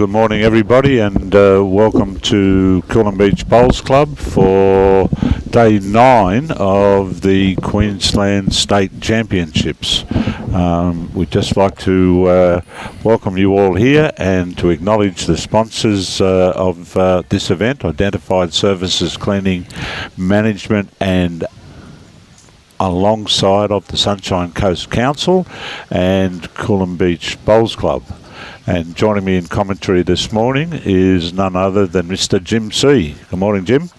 good morning everybody, and welcome to Coolum Beach Bowls Club for day 9 of the Queensland State Championships. We'd just like to welcome you all here and to acknowledge the sponsors of this event, Identified Services Cleaning Management, and alongside of the Sunshine Coast Council and Coolum Beach Bowls Club. And joining me in commentary this morning is none other than Mr. Jim C. Good morning, Jim.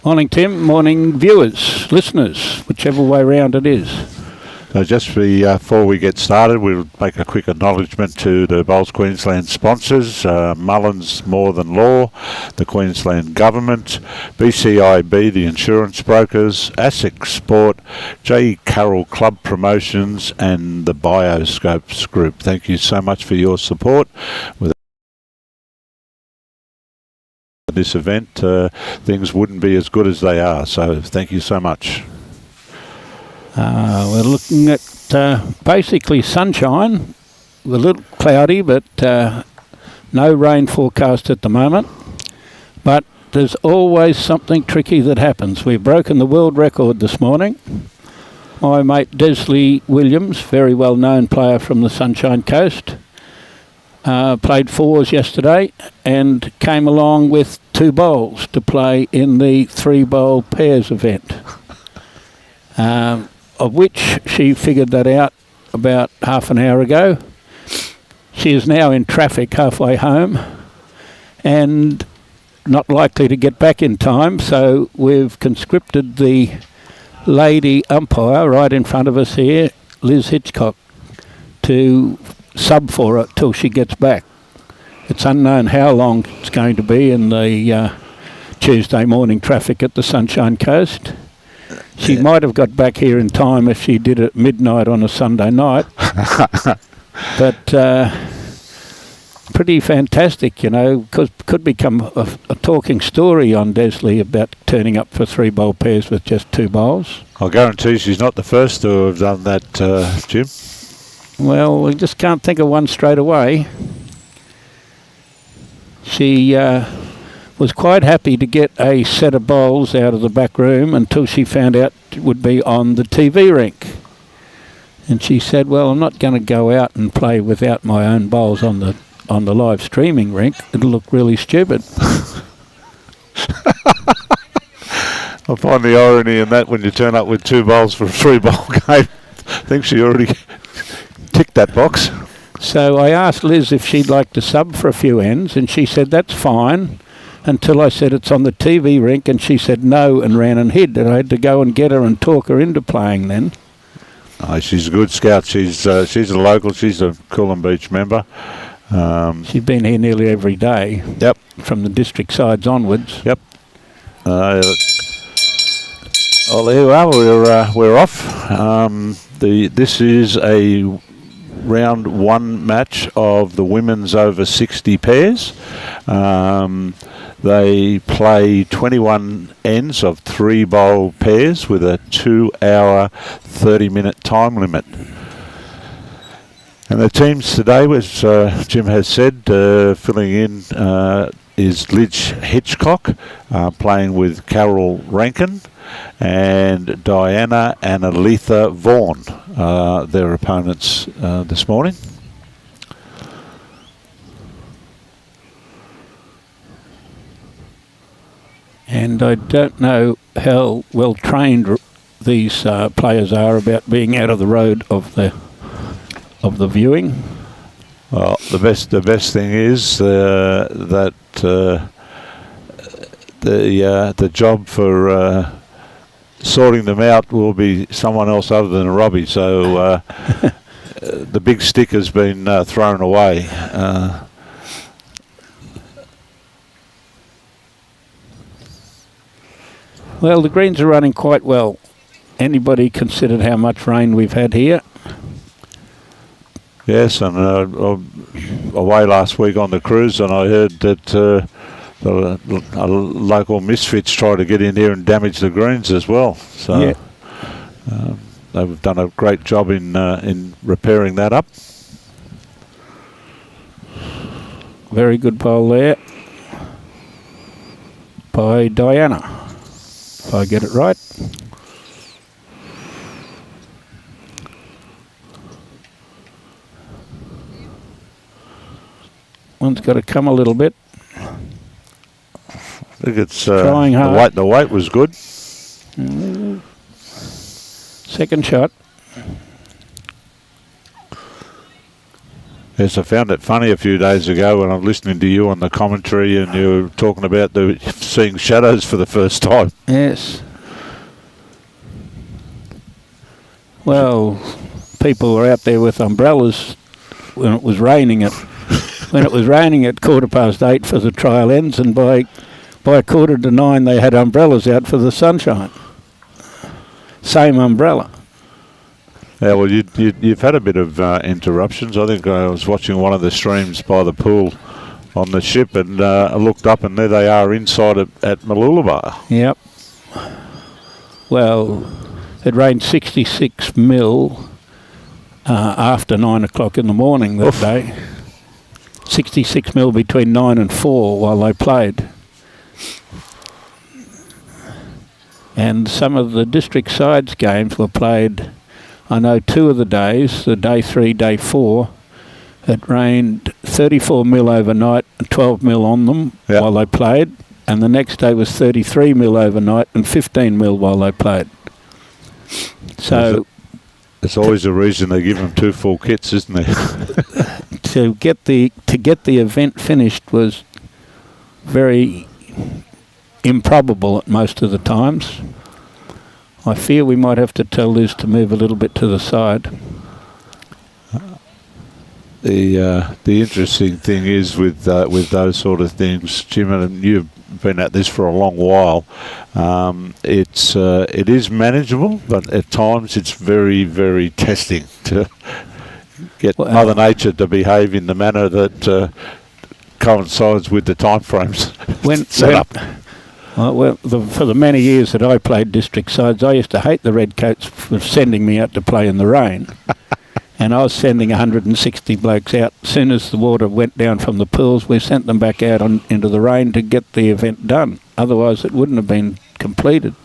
Morning, Tim. Morning, viewers, listeners, whichever way round it is. Just before we get started, we'll make a quick acknowledgement to the Bowls Queensland sponsors, Mullins More Than Law, the Queensland Government, BCIB, the insurance brokers, ASIC Sport, J. Carroll Club Promotions, and the Bioscopes Group. Thank you so much for your support. With this event, things wouldn't be as good as they are, so thank you so much. We're looking at basically sunshine, a little cloudy, but no rain forecast at the moment. But there's always something tricky that happens. We've broken the world record this morning. My mate Desley Williams, very well-known player from the Sunshine Coast, played fours yesterday and came along with 2 bowls to play in the 3-bowl pairs event. Of which she figured that out about half an hour ago. She is now in traffic halfway home and not likely to get back in time, so we've conscripted the lady umpire right in front of us here, Liz Hitchcock, to sub for her till she gets back. It's unknown how long it's going to be in the Tuesday morning traffic at the Sunshine Coast. She might have got back here in time if she did it at midnight on a Sunday night. But pretty fantastic, you know, because could become a talking story on Desley about turning up for 3-bowl pairs with just 2 bowls. I'll guarantee she's not the first to have done that, Jim. Well, we just can't think of one straight away. She was quite happy to get a set of bowls out of the back room until she found out it would be on the TV rink. And she said, well, I'm not going to go out and play without my own bowls on the live streaming rink. It'll look really stupid. I find the irony in that when you turn up with 2 bowls for a 3-bowl game. I think she already ticked that box. So I asked Liz if she'd like to sub for a few ends, and she said that's fine, until I said it's on the TV rink, and she said no and ran and hid, and I had to go and get her and talk her into playing then. Oh, she's a good scout. She's a local. She's a Coolum Beach member. She's been here nearly every day. Yep. From the district sides onwards. Yep. Well, there we are. We're off. This is a round 1 match of the women's over 60 pairs. They play 21 ends of 3-bowl pairs with a 2-hour, 30-minute time limit. And the teams today, as Jim has said, filling in is Liz Hitchcock, playing with Carol Rankin, and Diana and Althea Vaughan, their opponents this morning. And I don't know how well trained these players are about being out of the road of the viewing. Well, the best thing is that the job for sorting them out will be someone else other than Robbie. So the big stick has been thrown away. Well, the greens are running quite well. Anybody considered how much rain we've had here? Yes, and away last week on the cruise, and I heard that local misfits try to get in here and damage the greens as well. So yeah. They've done a great job in repairing that up. Very good bowl there by Diana, if I get it right. One's got to come a little bit. I think it's Trying hard. The weight was good. Second shot. Yes, I found it funny a few days ago when I'm listening to you on the commentary and you were talking about seeing shadows for the first time. Yes. Well, people were out there with umbrellas when it was raining at 8:15 for the trial ends, and by 8:45 they had umbrellas out for the sunshine. Same umbrella. Yeah, well, you've had a bit of interruptions. I think I was watching one of the streams by the pool on the ship, and I looked up, and there they are inside at Mooloolaba. Yep. Well, it rained 66 mil after 9 o'clock in the morning that day. 66 mil between 9 and 4 while they played. And some of the district sides games were played. I know 2 of the days, the day 3, day 4, it rained 34 mil overnight and 12 mil on them while they played. And the next day was 33 mil overnight and 15 mil while they played. So it's always a reason they give them 2 full kits, isn't there? to get the event finished was very improbable at most of the times. I fear we might have to tell Liz to move a little bit to the side. The interesting thing is with those sort of things, Jim, and you've been at this for a long while. It is manageable, but at times it's very, very testing to get Mother Nature to behave in the manner that coincides with the time frames set up. For the many years that I played district sides, I used to hate the Redcoats for sending me out to play in the rain. And I was sending 160 blokes out. As soon as the water went down from the pools, we sent them back out into the rain to get the event done. Otherwise, it wouldn't have been completed.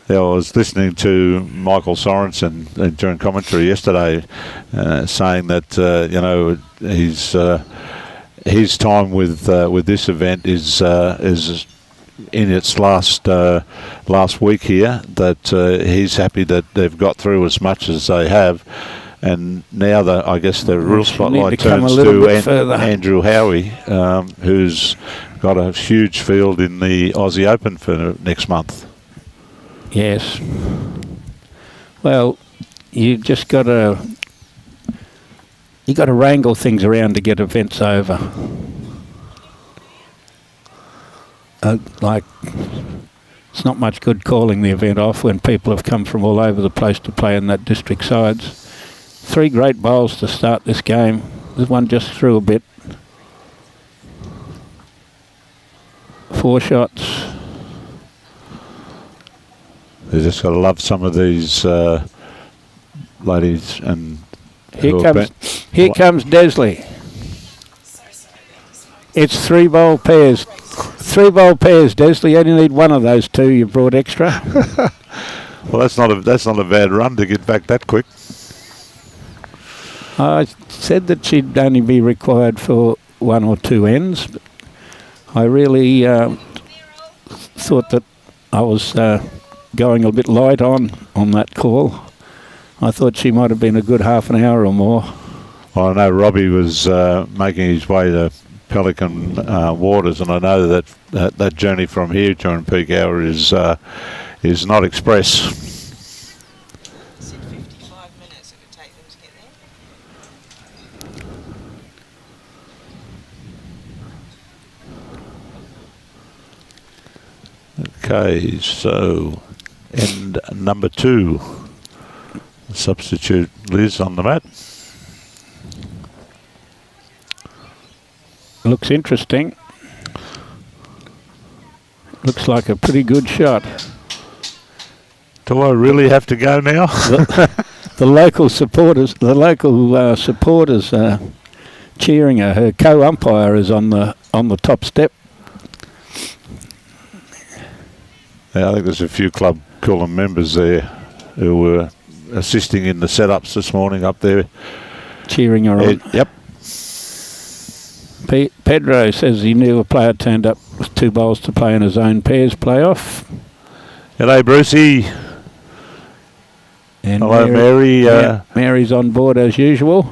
Yeah, I was listening to Michael Sorensen during commentary yesterday, saying that his time with this event is in its last week here. That he's happy that they've got through as much as they have, and now I guess the real spotlight turns to Andrew Howie, who's got a huge field in the Aussie Open for next month. Yes. Well, you just got to wrangle things around to get events over. It's not much good calling the event off when people have come from all over the place to play in that district sides. 3 great bowls to start this game. This one just threw a bit. 4 shots. You just got to love some of these ladies. And here comes Desley. It's 3 bowl pairs. 3 bowl pairs, Desley. You only need one of those 2 you brought extra. Well, that's not a bad run to get back that quick. I said that she'd only be required for 1 or 2 ends, but I really thought that I was going a bit light on that call. I thought she might have been a good half an hour or more. Well, I know Robbie was making his way to Pelican waters, and I know that journey from here during peak hour is not express. 55 minutes it would take them to get there. Okay, so end number 2. Substitute Liz on the mat. Looks interesting. Looks like a pretty good shot. Do I really have to go now? The local supporters cheering her. Her co-umpire is on the top step. Yeah, I think there's a few Club Coolum members there who were assisting in the setups this morning up there. Cheering her on. Yep. Pedro says he knew a player turned up with 2 bowls to play in his own pairs playoff. Hello, Brucey. And hello, Mary. Mary's on board as usual.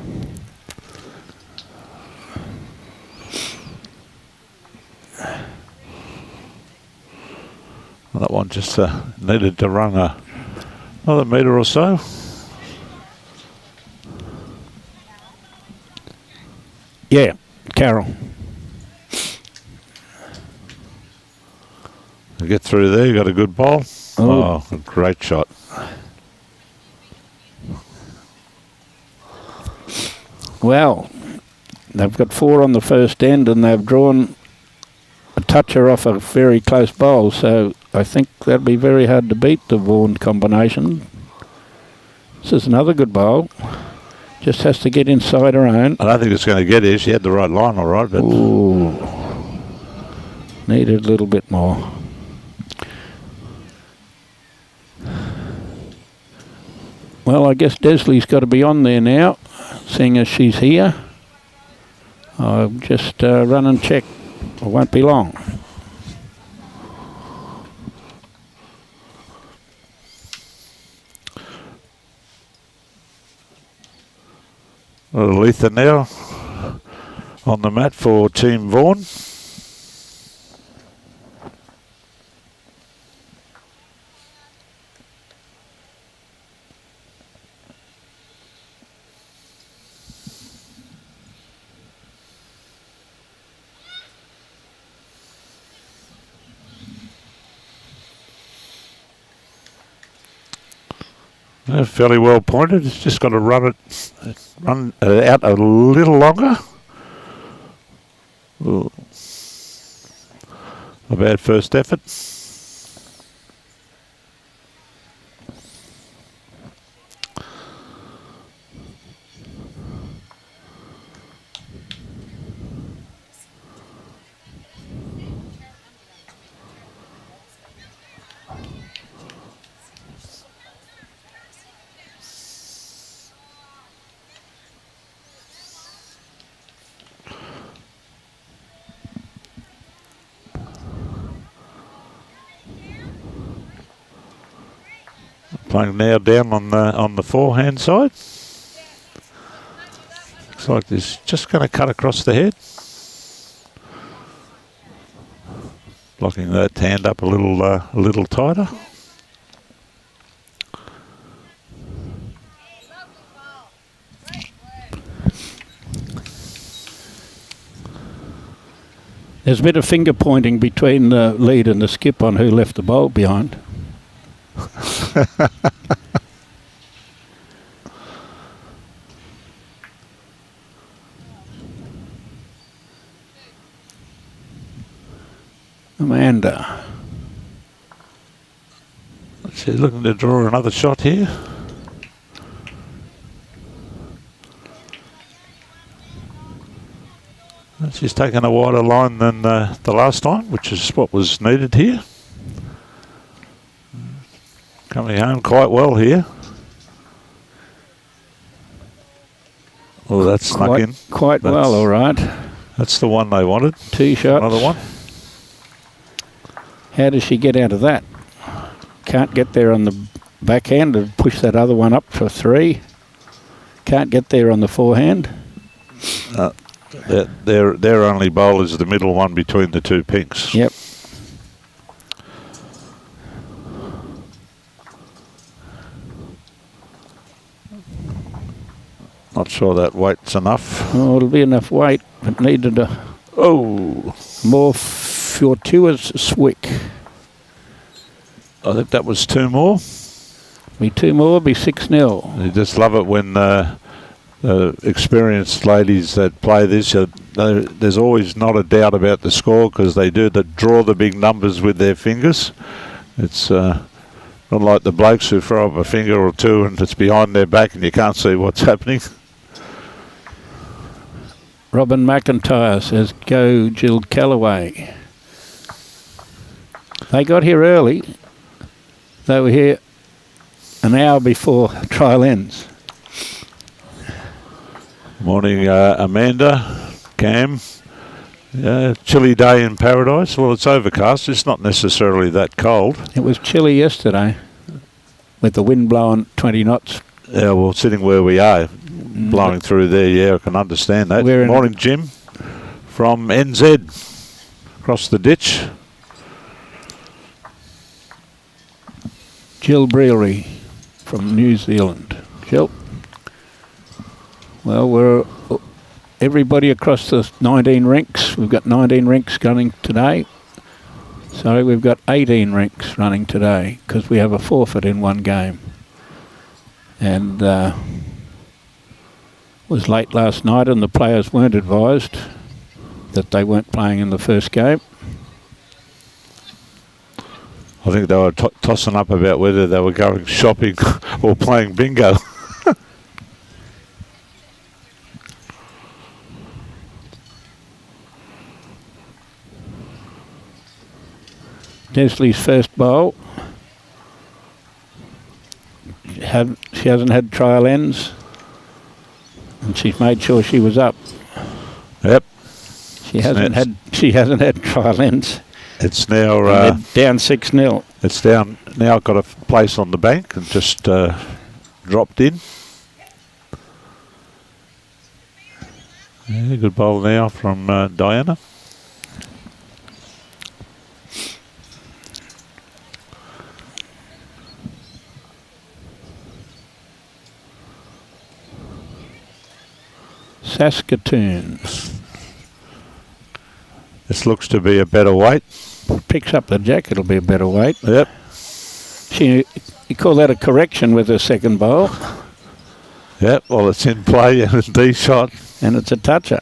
That one just needed to run another metre or so. Yeah, Carol. Get through there, you got a good ball. Oh, a great shot. Well, they've got 4 on the first end and they've drawn a toucher off a very close bowl, so I think that'd be very hard to beat, the Vaughan combination. This is another good bowl. Just has to get inside her own. I don't think it's going to get here. She had the right line, all right, but ooh, needed a little bit more. Well, I guess Desley's got to be on there now, seeing as she's here. I'll just run and check. It won't be long. Althea now on the mat for Team Vaughan. Fairly well pointed. It's just got to run out a little longer. Ooh. A bad first effort. Playing now down on the forehand side. Looks like this just going to cut across the head. Blocking that hand up a little tighter. There's a bit of finger pointing between the lead and the skip on who left the bowl behind. Amanda. She's looking to draw another shot here. She's taken a wider line than the last time, which is what was needed here. Coming home quite well here. Oh, that's snuck in. Quite well, all right. That's the one they wanted. 2 shots. Another one. How does she get out of that? Can't get there on the backhand and push that other one up for 3. Can't get there on the forehand. Their only bowl is the middle one between the 2 pinks. Yep. Not sure that weight's enough. Oh, it'll be enough weight, but needed a more fortuitous swick. I think that was 2 more. Be 2 more, be 6-0. You just love it when experienced ladies that play this, there's always not a doubt about the score because they do draw the big numbers with their fingers. It's not like the blokes who throw up a finger or 2 and it's behind their back and you can't see what's happening. Robin McIntyre says, go Jill Callaway. They got here early. They were here an hour before trial ends. Morning, Amanda, Cam. Chilly day in Paradise. Well, it's overcast. It's not necessarily that cold. It was chilly yesterday with the wind blowing 20 knots. Yeah, well, sitting where we are, blowing through there, yeah, I can understand that. Morning, Jim, from NZ, across the ditch. Jill Brewery from New Zealand. Jill. Well, we're everybody across the 19 rinks. We've got 19 rinks running today. So we've got 18 rinks running today because we have a forfeit in one game. And it was late last night and the players weren't advised that they weren't playing in the first game. I think they were tossing up about whether they were going shopping or playing bingo. Desley's first bowl. She hasn't had trial ends, and she's made sure she was up. Yep. She hasn't had trial ends. It's now down 6-0. It's down now. Got a place on the bank and just dropped in. Yeah, good bowl now from Diana. Saskatoon. This looks to be a better weight. Picks up the jack, it'll be a better weight. Yep. You call that a correction with her second bowl? Yep, well, it's in play and a D shot. And it's a toucher.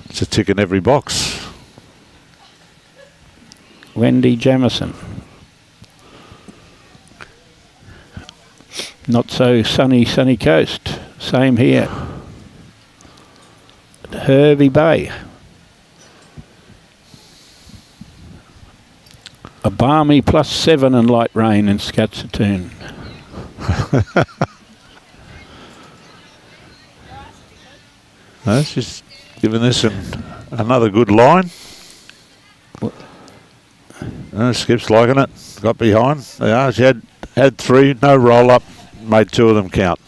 It's a tick in every box. Wendy Jamison. Not so sunny coast. Same here. Hervey Bay. A balmy +7 and light rain in Saskatoon. No, she's giving this another good line. Skip's liking it. Got behind. Yeah, she had 3, no roll up, made 2 of them count.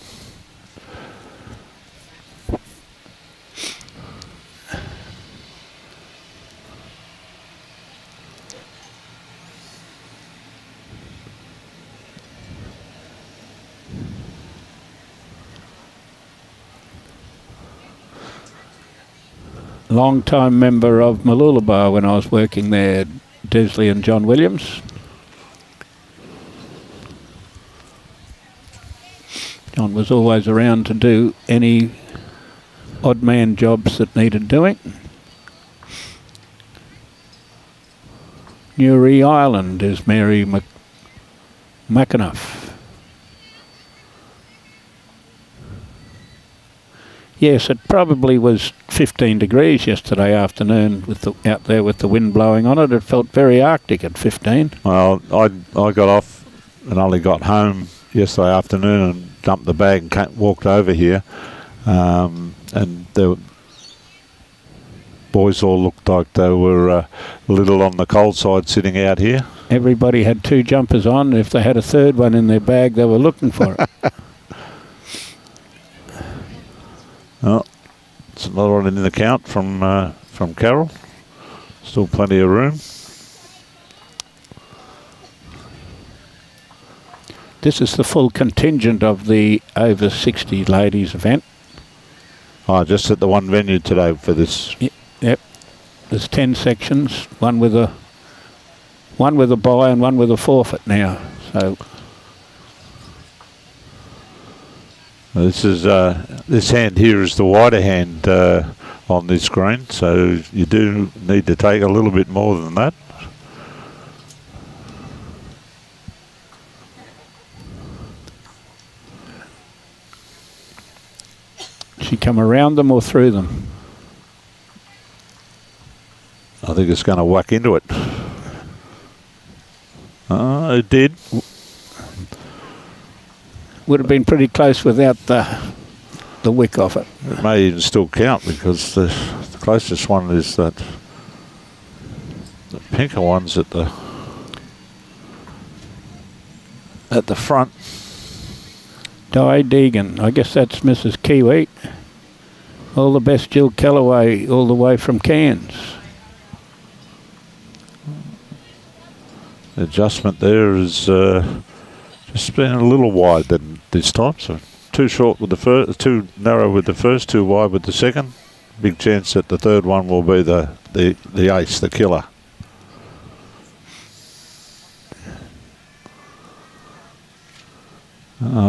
Long-time member of Mooloolaba when I was working there, Desley and John Williams. John was always around to do any odd man jobs that needed doing. Newry Island is Mary McAnuff. Yes, it probably was 15 degrees yesterday afternoon out there with the wind blowing on it. It felt very Arctic at 15. Well, I got off and only got home yesterday afternoon and dumped the bag and walked over here. And the boys all looked like they were a little on the cold side sitting out here. Everybody had 2 jumpers on. If they had a third one in their bag, they were looking for it. Oh, it's another one in the count from Carol. Still plenty of room. This is the full contingent of the over 60 ladies event. Oh, just at the one venue today for this. Yep. There's 10 sections, one with a bye and one with a forfeit now. So this is this hand here is the wider hand on this green, so you do need to take a little bit more than that. She come around them or through them? I think it's going to whack into it. It did. Would have been pretty close without the wick off it. It may even still count because the closest one is that the pinker one's at the front. Di Deegan, I guess that's Mrs. Kiwi. All the best, Jill Callaway, all the way from Cairns. The adjustment there is just been a little wide than this time, so too short with the first, too narrow with the first, too wide with the second. Big chance that the third one will be the ace, the killer.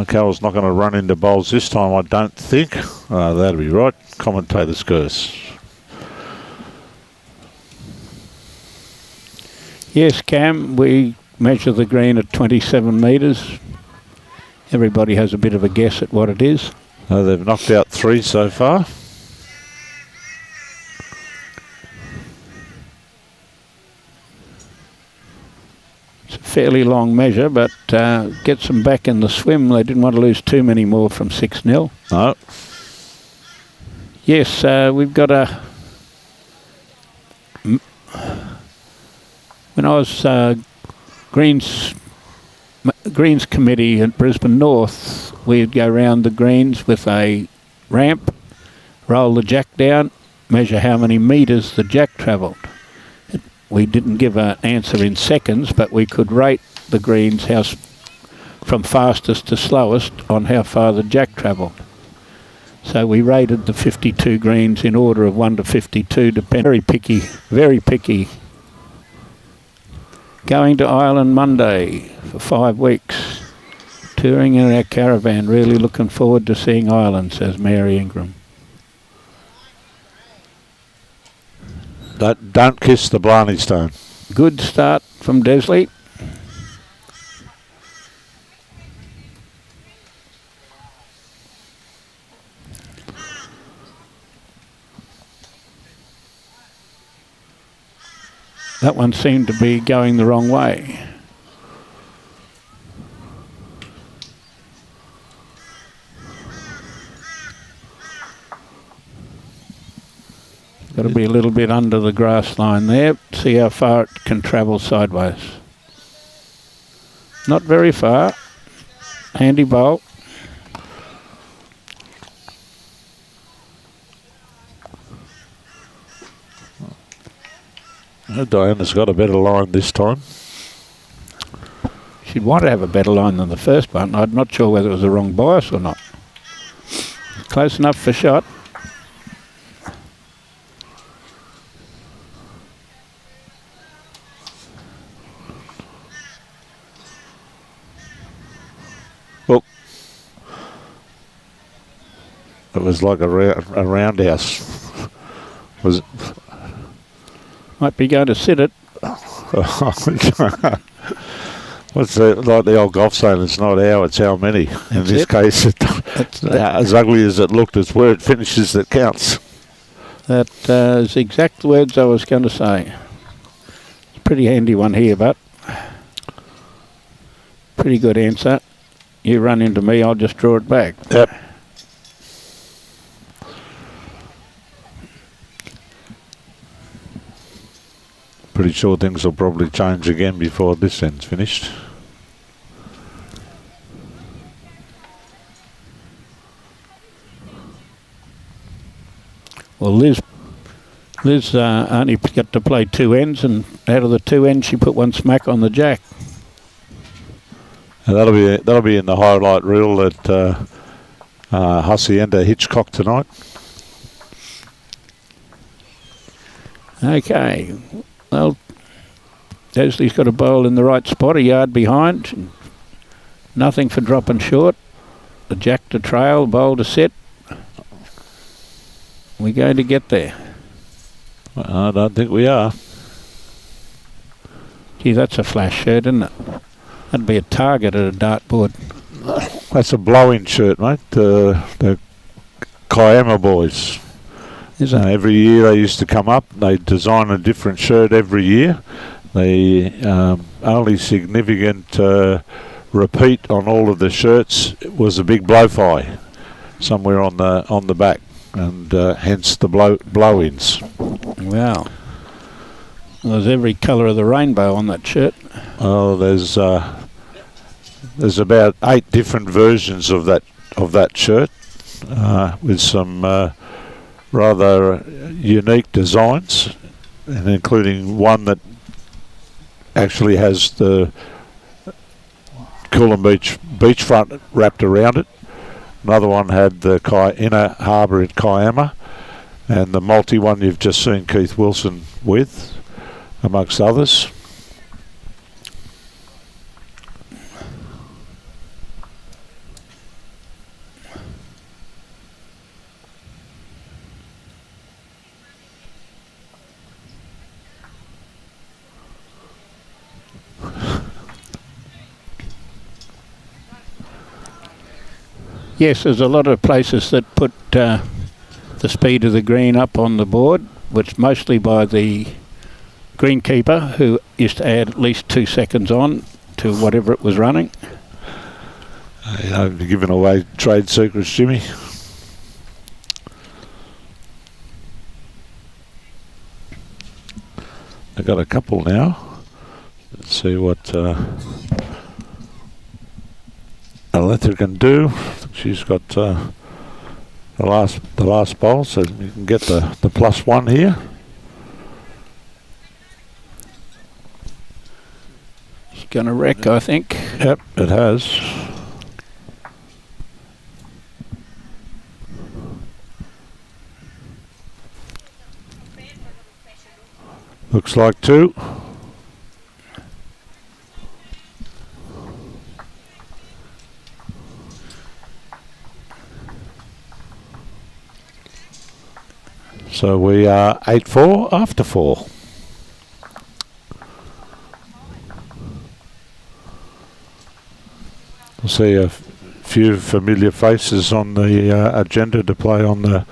Carol's not going to run into bowls this time, I don't think. That'll be right. Commentator's curse. Yes, Cam, we measure the green at 27 metres. Everybody has a bit of a guess at what it is. They've knocked out 3 so far. It's a fairly long measure, but gets them back in the swim. They didn't want to lose too many more from 6-0. No. Yes, we've got a... When I was Greens committee at Brisbane North, we'd go round the greens with a ramp, roll the jack down, measure how many metres the jack travelled. We didn't give an answer in seconds, but we could rate the greens from fastest to slowest on how far the jack travelled. So we rated the 52 greens in order of 1 to 52, very picky, very picky. Going to Ireland Monday for 5 weeks. Touring in our caravan. Really looking forward to seeing Ireland, says Mary Ingram. Don't kiss the Blarney Stone. Good start from Desley. That one seemed to be going the wrong way. Got to be a little bit under the grass line there. See how far it can travel sideways. Not very far. Handy bowl. Diana's got a better line this time. She'd want to have a better line than the first one. I'm not sure whether it was the wrong bias or not. Close enough for shot. Well, it was like a roundhouse. Was it? Might be going to sit it. What's that, like the old golf saying, it's not how, it's how many. In this case, as ugly as it looked, it's where it finishes that counts. That is the exact words I was going to say. It's a pretty handy one here, but pretty good answer. You run into me, I'll just draw it back. Yep. Pretty sure things will probably change again before this end's finished. Well, Liz only got to play 2 ends, and out of the 2 ends, she put 1 smack on the jack. And that'll be in the highlight reel at Hacienda Hitchcock tonight. Okay. Well, Desley's got a bowl in the right spot, a yard behind. Nothing for dropping short. The jack to trail, bowl to sit. We're going to get there. Well, I don't think we are. Gee, that's a flash shirt, isn't it? That'd be a target at a dartboard. That's a blow-in shirt, mate. The Kiama boys. Every year they used to come up. They design a different shirt every year. The only significant repeat on all of the shirts was a big blowfly somewhere on the back, and hence the blow-ins. Wow. There's every colour of the rainbow on that shirt. Oh, there's about 8 different versions of that shirt, with some rather unique designs, and including one that actually has the Coolum Beach beachfront wrapped around it. Another one had the inner harbour at Kiama, and the multi one you've just seen Keith Wilson with, amongst others. Yes, there's a lot of places that put the speed of the green up on the board, which mostly by the greenkeeper, who used to add at least 2 seconds on to whatever it was running. You're giving away trade secrets, Jimmy. I've got a couple now. Let's see what Althea can do. She's got the last bowl, so you can get the +1 here. It's going to wreck, I think. Yep, it has. Looks like 2. So we are 8-4 after 4. We'll see a few familiar faces on the agenda to play on the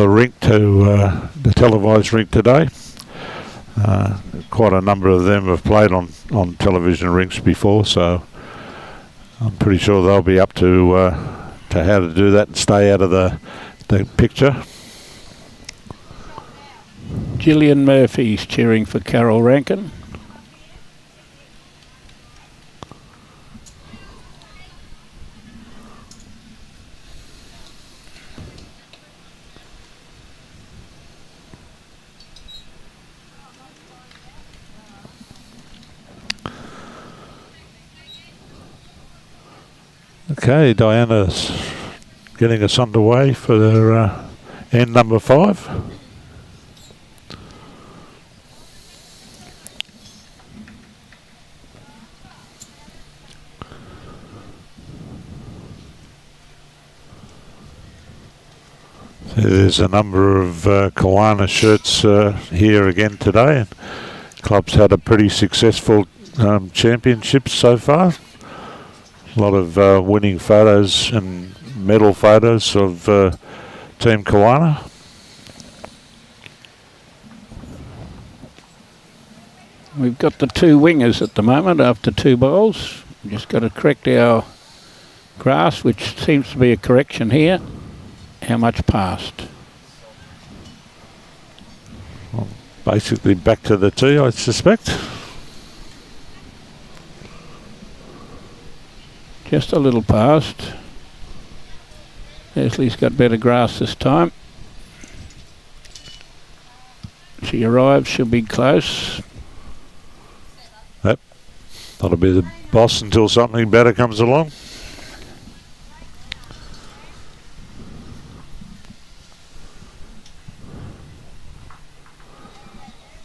rink, to the televised rink today. Quite a number of them have played on television rinks before, so I'm pretty sure they'll be up to how to do that and stay out of the picture. Gillian Murphy's cheering for Carol Rankin. Okay, Diana's getting us underway for their end number 5. There's a number of Kiwana shirts here again today, and club's had a pretty successful championship so far. A lot of winning photos and medal photos of Team Kiwana. We've got the 2 wingers at the moment after 2 bowls. We've just got to correct our grass, which seems to be a correction here. How much passed? Well, basically back to the tee, I suspect. Just a little past. Desley's got better grass this time. She arrives, she'll be close. Yep. That'll be the boss until something better comes along.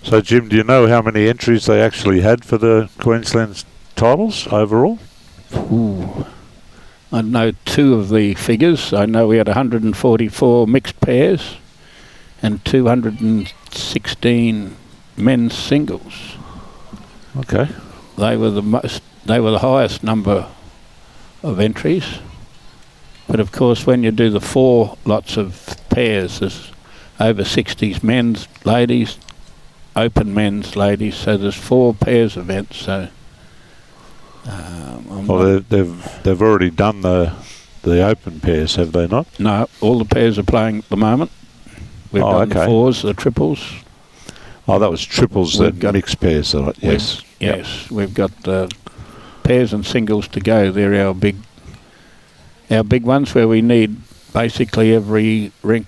So, Jim, do you know how many entries they actually had for the Queensland titles overall? Ooh. I know 2 of the figures. I know we had 144 mixed pairs and 216 men's singles. Okay. They were the highest number of entries. But of course, when you do the 4 lots of pairs, there's over 60s men's, ladies, open men's, ladies. So there's 4 pairs events. So well, they've already done the open pairs, have they not? No, all the pairs are playing at the moment. We've done the 4s, the triples. Oh, that was triples, the mixed pairs. Yes. Yes, we've got pairs and singles to go. They're our big ones where we need basically every rink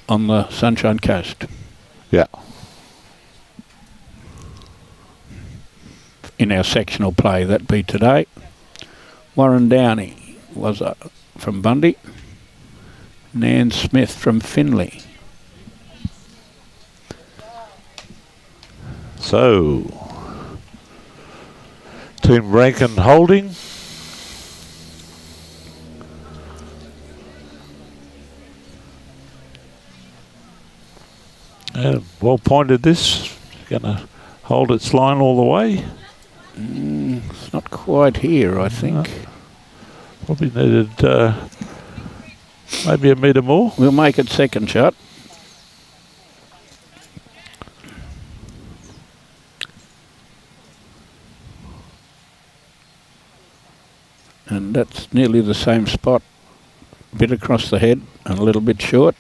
on the Sunshine Coast. Yeah. In our sectional play, that'd be today. Warren Downey was from Bundy. Nan Smith from Finley. So, Team Rankin holding. Well pointed this. Going to hold its line all the way. It's not quite here, I think. Probably needed maybe a metre more. We'll make it second shot. And that's nearly the same spot. A bit across the head and a little bit short.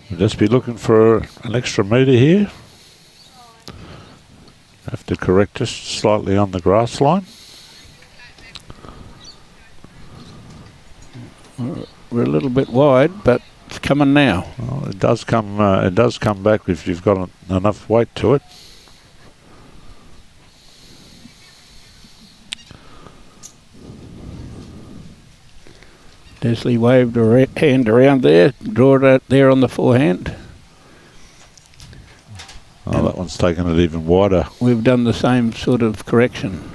We'll just be looking for an extra metre here. Have to correct just slightly on the grass line. We're a little bit wide, but it's coming now. Well, it does come back if you've got enough weight to it. Desley waved her hand around there, draw it out there on the forehand. Oh, that one's taken it even wider. We've done the same sort of correction.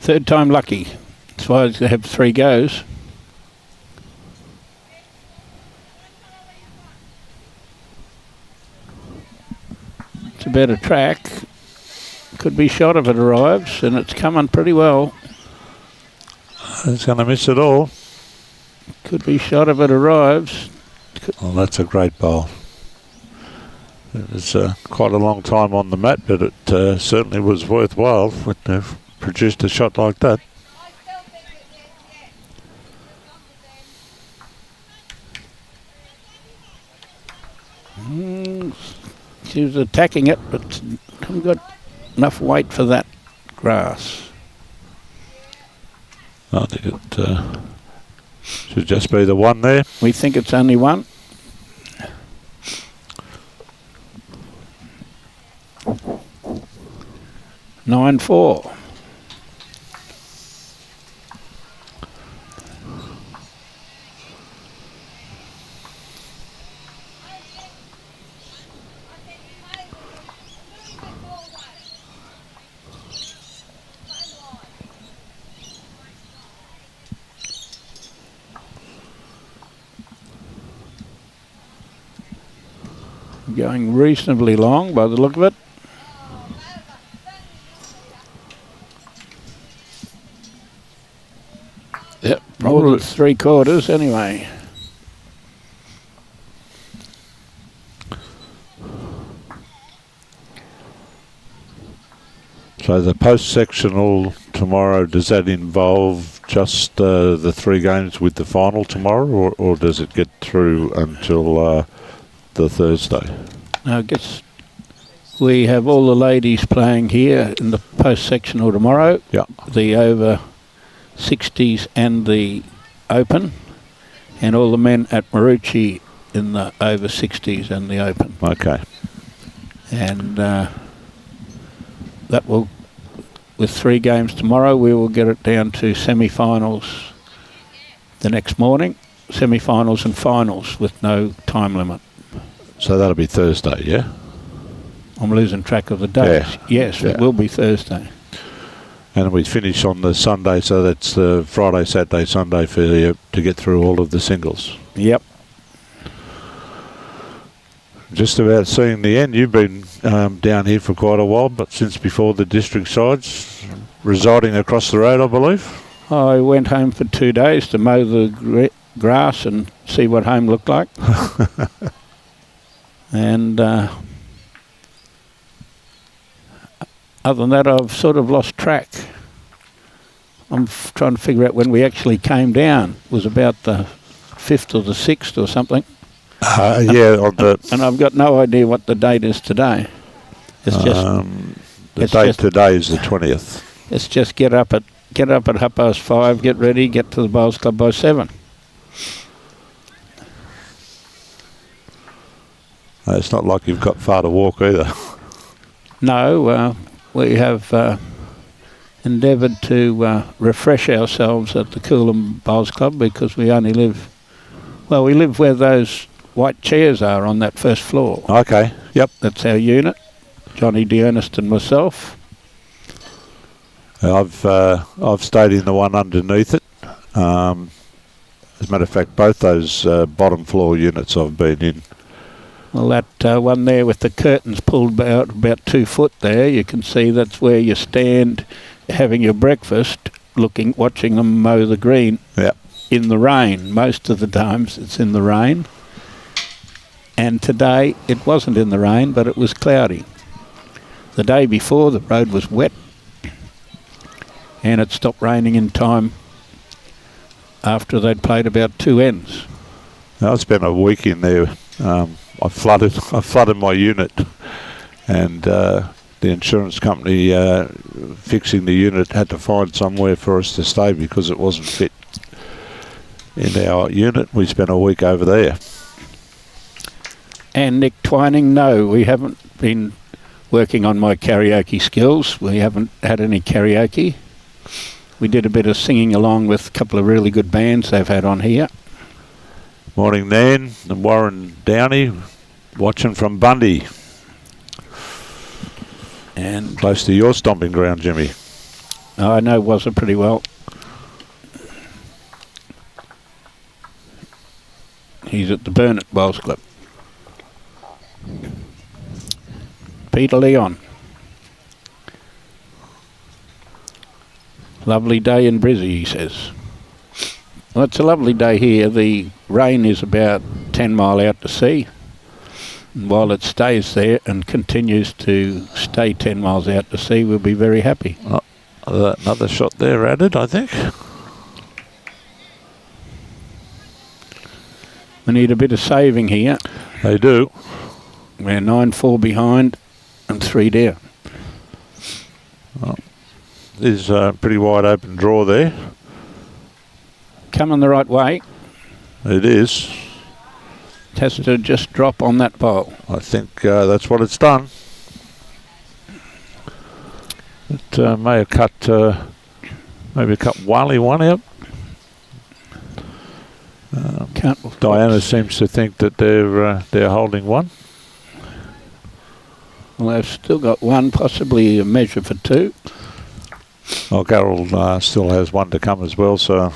Third time lucky. That's why they have 3 goes. It's a better track. Could be shot if it arrives, and it's coming pretty well. It's going to miss it all. Could be shot if it arrives. Well, that's a great bowl. It's quite a long time on the mat, but it certainly was worthwhile when they've produced a shot like that. She was attacking it, but haven't got enough weight for that grass. I think it should just be the one there. We think it's only one. Nine four. Going reasonably long by the look of it. Yep, more than 3/4 anyway. So the post-sectional tomorrow, does that involve just the 3 games with the final tomorrow, or does it get through until the Thursday? I guess we have all the ladies playing here in the post-sectional tomorrow. Yeah. The over 60s and the open, and all the men at Marucci in the over 60s and the open. Okay. And that will, with 3 games tomorrow, we will get it down to semi-finals the next morning, semi-finals and finals with no time limit. So that'll be Thursday, yeah? I'm losing track of the days. Yeah. Yes, Yeah. it will be Thursday. And we finish on the Sunday, so that's Friday, Saturday, Sunday for you to get through all of the singles. Yep. Just about seeing the end. You've been down here for quite a while, but since before the district sides, residing across the road, I believe. I went home for 2 days to mow the grass and see what home looked like. And other than that, I've sort of lost track. I'm trying to figure out when we actually came down. It was about the 5th or the 6th or something. Yeah, on the And I've got no idea what the date is today. It's just the date today is the 20th. it's just get up at 5:30, get ready, get to the Bowls Club by 7. It's not like you've got far to walk either. No, we have endeavoured to refresh ourselves at the Coolum Bowls Club because we only live where those white chairs are on that first floor. Okay, yep. That's our unit, Johnny Dearnest and myself. I've stayed in the one underneath it. As a matter of fact, both those bottom floor units I've been in. Well, that one there with the curtains pulled about 2 foot there, you can see that's where you stand having your breakfast, watching them mow the green. Yep. In the rain. Most of the times it's in the rain. And today it wasn't in the rain, but it was cloudy. The day before the road was wet and it stopped raining in time after they'd played about 2 ends. I spent a week in there. I flooded my unit, and the insurance company fixing the unit had to find somewhere for us to stay because it wasn't fit in our unit. We spent a week over there. And Nick Twining, no, we haven't been working on my karaoke skills. We haven't had any karaoke. We did a bit of singing along with a couple of really good bands they've had on here. Morning, Nan and Warren Downey, watching from Bundy. And Close to your stomping ground, Jimmy. I know Wazza pretty well. He's at the Burnett Bowls Club. Peter Leon. Lovely day in Brizzy, he says. Well, it's a lovely day here. The rain is about 10 mile out to sea. And while it stays there and continues to stay 10 miles out to sea, we'll be very happy. Another shot there added, I think. We need a bit of saving here. They do. We're 9-4 behind and 3 down. There's a pretty wide open draw there. Coming the right way. It is. It has to just drop on that bowl. I think that's what it's done. It may have cut, Wally one out. Diana seems to think that they're holding one. Well, they've still got one, possibly a measure for 2. Well, Carol still has one to come as well, so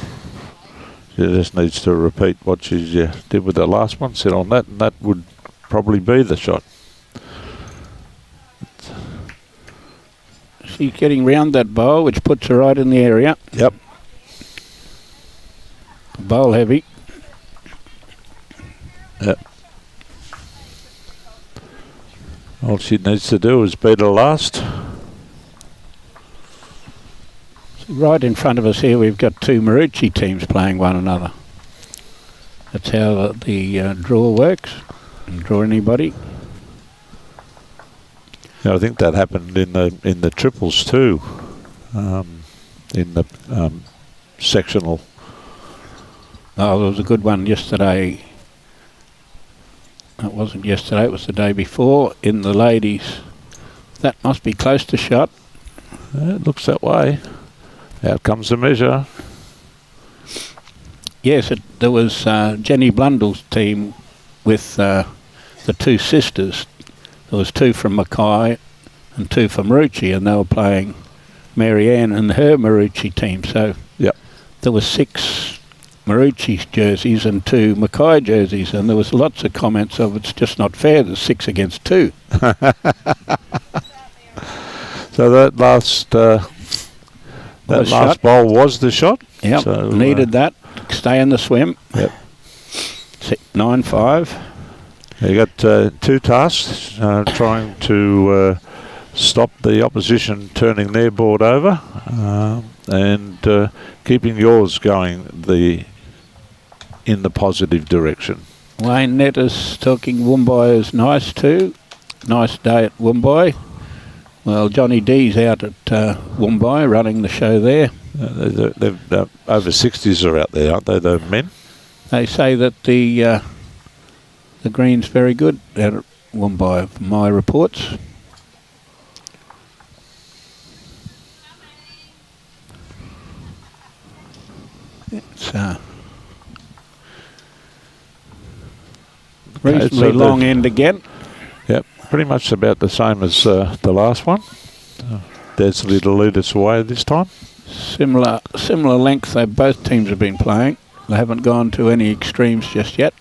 she just needs to repeat what she did with the last one, sit on that, and that would probably be the shot. She's getting round that bowl, which puts her right in the area. Yep. Bowl heavy. Yep. All she needs to do is beat her last. Right in front of us here, we've got 2 Marucci teams playing one another. That's how the draw works. You can draw anybody. Yeah, I think that happened in the triples too, in the sectional. Oh, there was a good one yesterday. It wasn't yesterday, it was the day before in the ladies. That must be close to shot. It looks that way. Out comes the measure. Yes, there was Jenny Blundell's team with the two sisters. There was two from Mackay and two from Maroochy, and they were playing Marianne and her Maroochy team. So Yep. there was 6 Maroochy jerseys and 2 Mackay jerseys, and there was lots of comments of it's just not fair, there's 6 against 2. So that last bowl was the shot. Yep, So, needed that. Stay in the swim. Yep. 9-5. You got 2 tasks, trying to stop the opposition turning their board over, and keeping yours going in the positive direction. Wayne Netter's talking Woombai is nice too. Nice day at Woombai. Well, Johnny D's out at Woombai running the show there. They've over 60s are out there, aren't they, the men? They say that the green's very good out at Woombai, from my reports. It's reasonably long end again. Yep, pretty much about the same as the last one. Desley to lead us away this time. Similar length both teams have been playing. They haven't gone to any extremes just yet.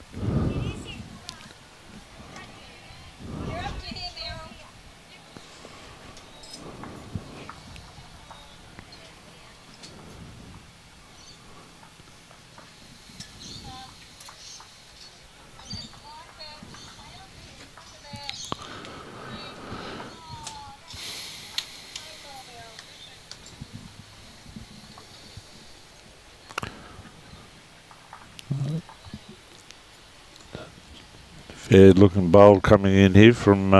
Fair looking bowl coming in here from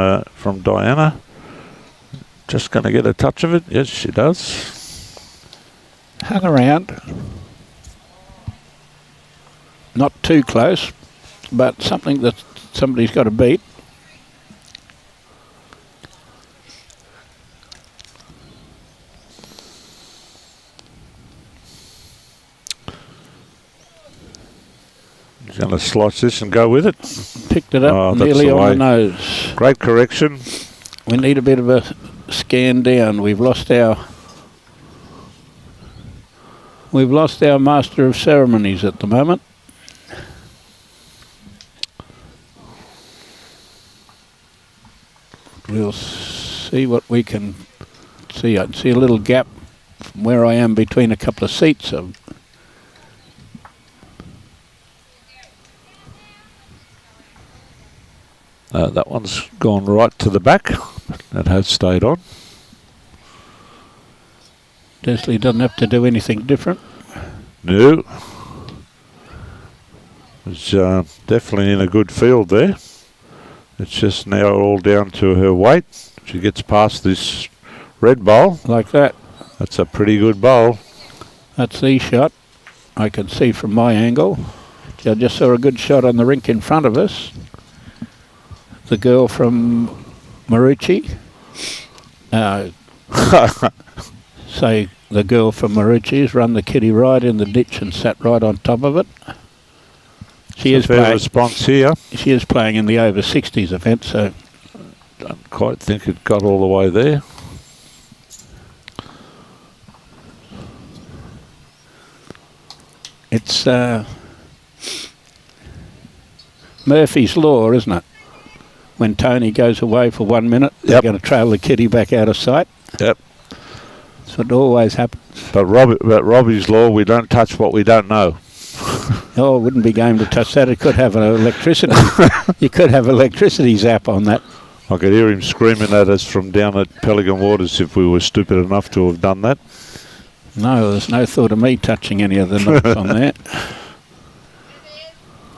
Diana. Just going to get a touch of it. Yes, she does. Hung around. Not too close, but something that somebody's got to beat. He's going to slice this and go with it. Picked it up nearly on the nose. Great correction. We need a bit of a scan down. We've lost our master of ceremonies at the moment. We'll see what we can see. I can see a little gap from where I am between a couple of seats. That one's gone right to the back. It has stayed on. Desley doesn't have to do anything different. No. It's definitely in a good field there. It's just now all down to her weight. She gets past this red bowl. Like that. That's a pretty good bowl. That's the shot. I can see from my angle. I just saw a good shot on the rink in front of us. The girl from Maroochy. Say the girl from Maroochy's run the kitty right in the ditch and sat right on top of it. She is fair response here. She is playing in the over 60s event, so don't quite think it got all the way there. It's Murphy's Law, isn't it? When Tony goes away for 1 minute, they're going to trail the kitty back out of sight. Yep. That's what always happens. But Robbie's Law, we don't touch what we don't know. Oh, it wouldn't be game to touch that. It could have an electricity. You could have electricity zap on that. I could hear him screaming at us from down at Pelican Waters if we were stupid enough to have done that. No, there's no thought of me touching any of the knots on that.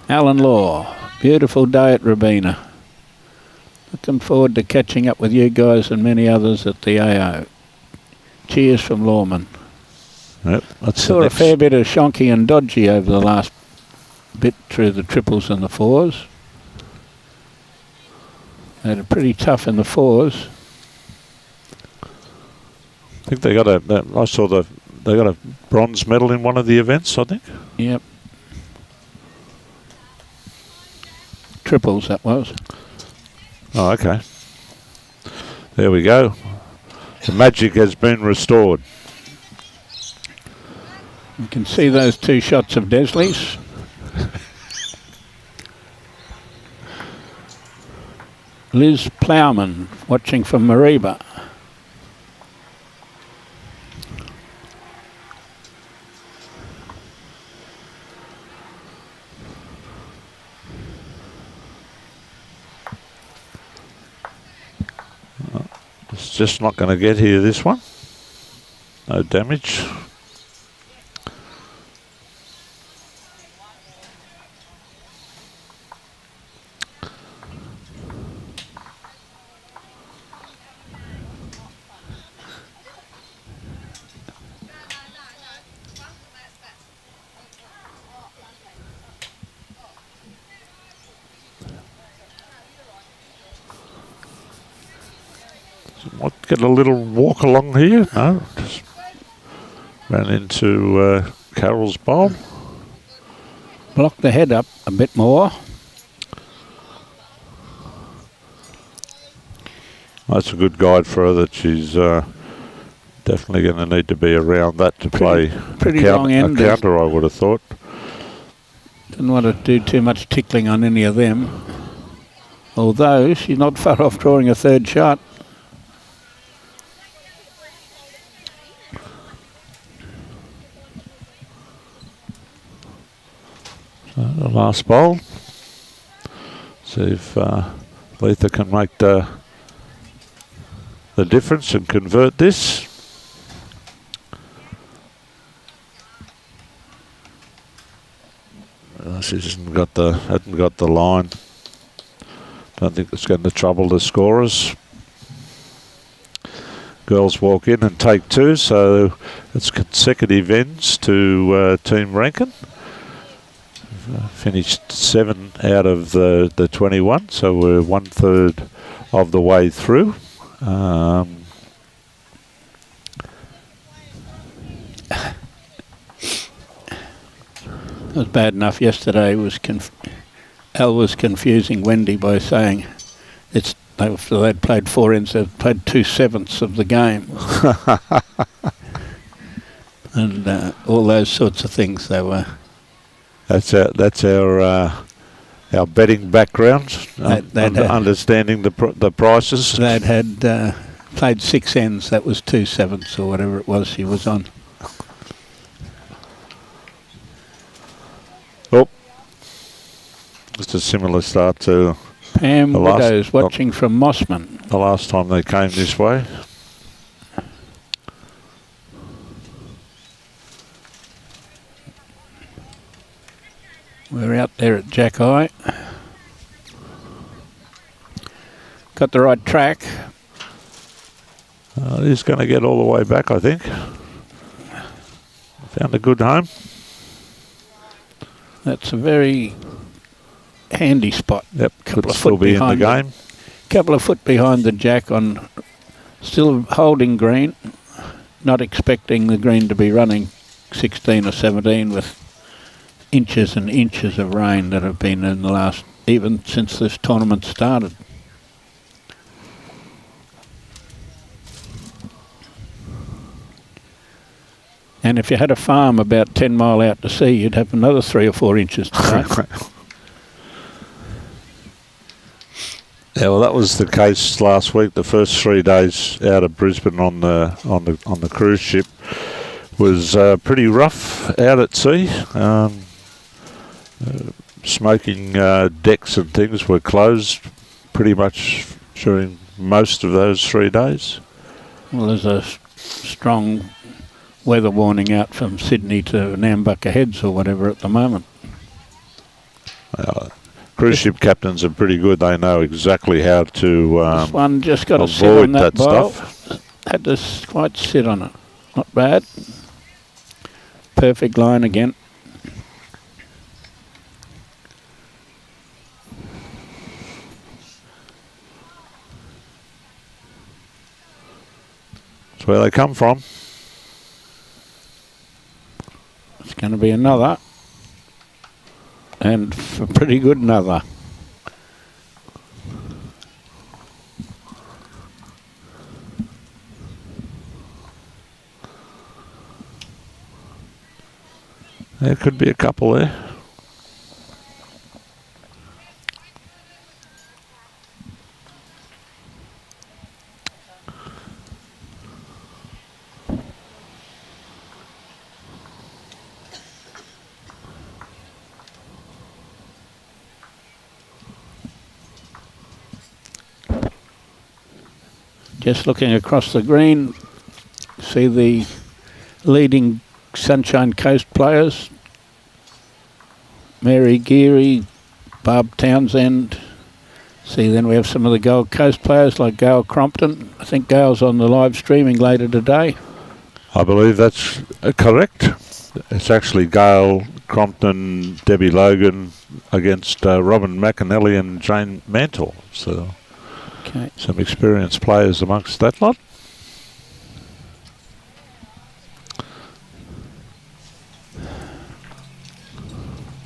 Alan Law, beautiful day at Robina. Looking forward to catching up with you guys and many others at the AO. Cheers from Lawman. Yep, that's saw a fair bit of shonky and dodgy over the last bit through the triples and the fours. They had it pretty tough in the fours. I think they got a bronze medal in one of the events, I think. Yep. triples, that was. Oh, okay. There we go. The magic has been restored. You can see those 2 shots of Desley's. Liz Plowman watching from Mariba. It's just not going to get here, this one. No damage. What, get a little walk along here? No, just ran into Carroll's bowl. Block the head up a bit more. That's a good guide for her, that she's definitely going to need to be around that to play pretty a long end. counter, I would have thought. Didn't want to do too much tickling on any of them. Although she's not far off drawing a 3rd shot. The last bowl. See if Althea can make the difference and convert this. She hasn't got the line. Don't think it's going to trouble the scorers. Girls walk in and take 2, so it's consecutive ends to Team Rankin. Finished 7 out of the 21, so we're 1/3 of the way through. It was bad enough yesterday. Al was confusing Wendy by saying they'd played 4 ends, they'd played 2/7 of the game. And all those sorts of things they were. That's our betting background, understanding the prices. They'd had played 6 ends, that was 2/7 or whatever it was she was on. Oh, just a similar start to Pam Widows watching from Mossman. The last time they came this way. We're out there at Jack Eye. Got the right track. He's going to get all the way back, I think. Found a good home. That's a very handy spot. Yep, could still be in the game. Couple of foot behind the Jack, on still holding green. Not expecting the green to be running 16 or 17 with inches and inches of rain that have been in the last, even since this tournament started. And if you had a farm about 10 mile out to sea, you'd have another 3 or 4 inches today. Yeah, well, that was the case last week. The first 3 days out of Brisbane on the cruise ship was pretty rough out at sea. Smoking decks and things were closed pretty much during most of those 3 days. Well, there's a strong weather warning out from Sydney to Nambucca Heads or whatever at the moment. Cruise ship captains are pretty good. They know exactly how to this one just got to sit on that bowl. Stuff. Had to quite sit on it. Not bad. Perfect line again. That's where they come from. It's going to be another, and a pretty good another. There could be a couple there. Just looking across the green, see the leading Sunshine Coast players. Mary Geary, Barb Townsend. See, then we have some of the Gold Coast players like Gail Crompton. I think Gail's on the live streaming later today. I believe that's correct. It's actually Gail Crompton, Debbie Logan against Robin McAnally and Jane Mantle. So Okay. some experienced players amongst that lot.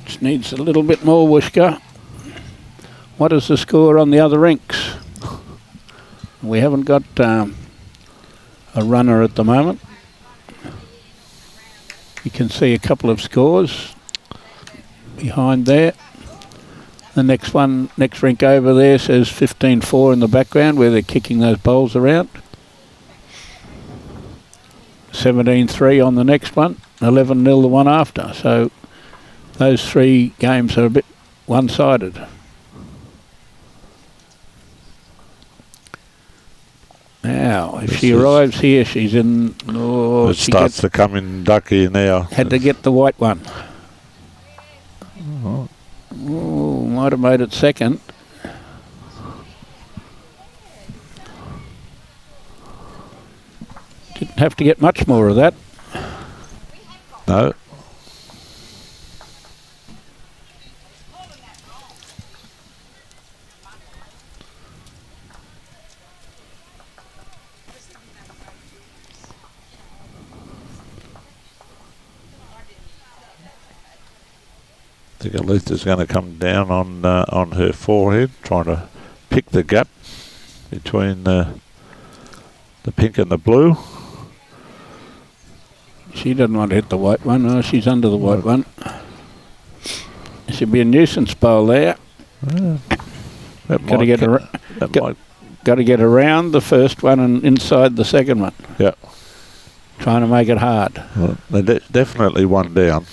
Just needs a little bit more whooshka. What is the score on the other rinks? We haven't got a runner at the moment. You can see a couple of scores behind there. The next one, next rink over there says 15-4 in the background where they're kicking those bowls around. 17-3 on the next one, 11-0 the one after. So those three games are a bit one-sided. Now, if she arrives here, she's in... Oh, It starts to come in ducky now. had to get the white one. Oh. Oh, might have made it second. Didn't have to get much more of that. No. I think Althea's going to come down on her forehead, trying to pick the gap between the pink and the blue. She doesn't want to hit the white one. Oh, she's under the white one. Should be a nuisance bowl there. Got to get around the first one and inside the second one. Yeah. Trying to make it hard. Well, they're definitely one down.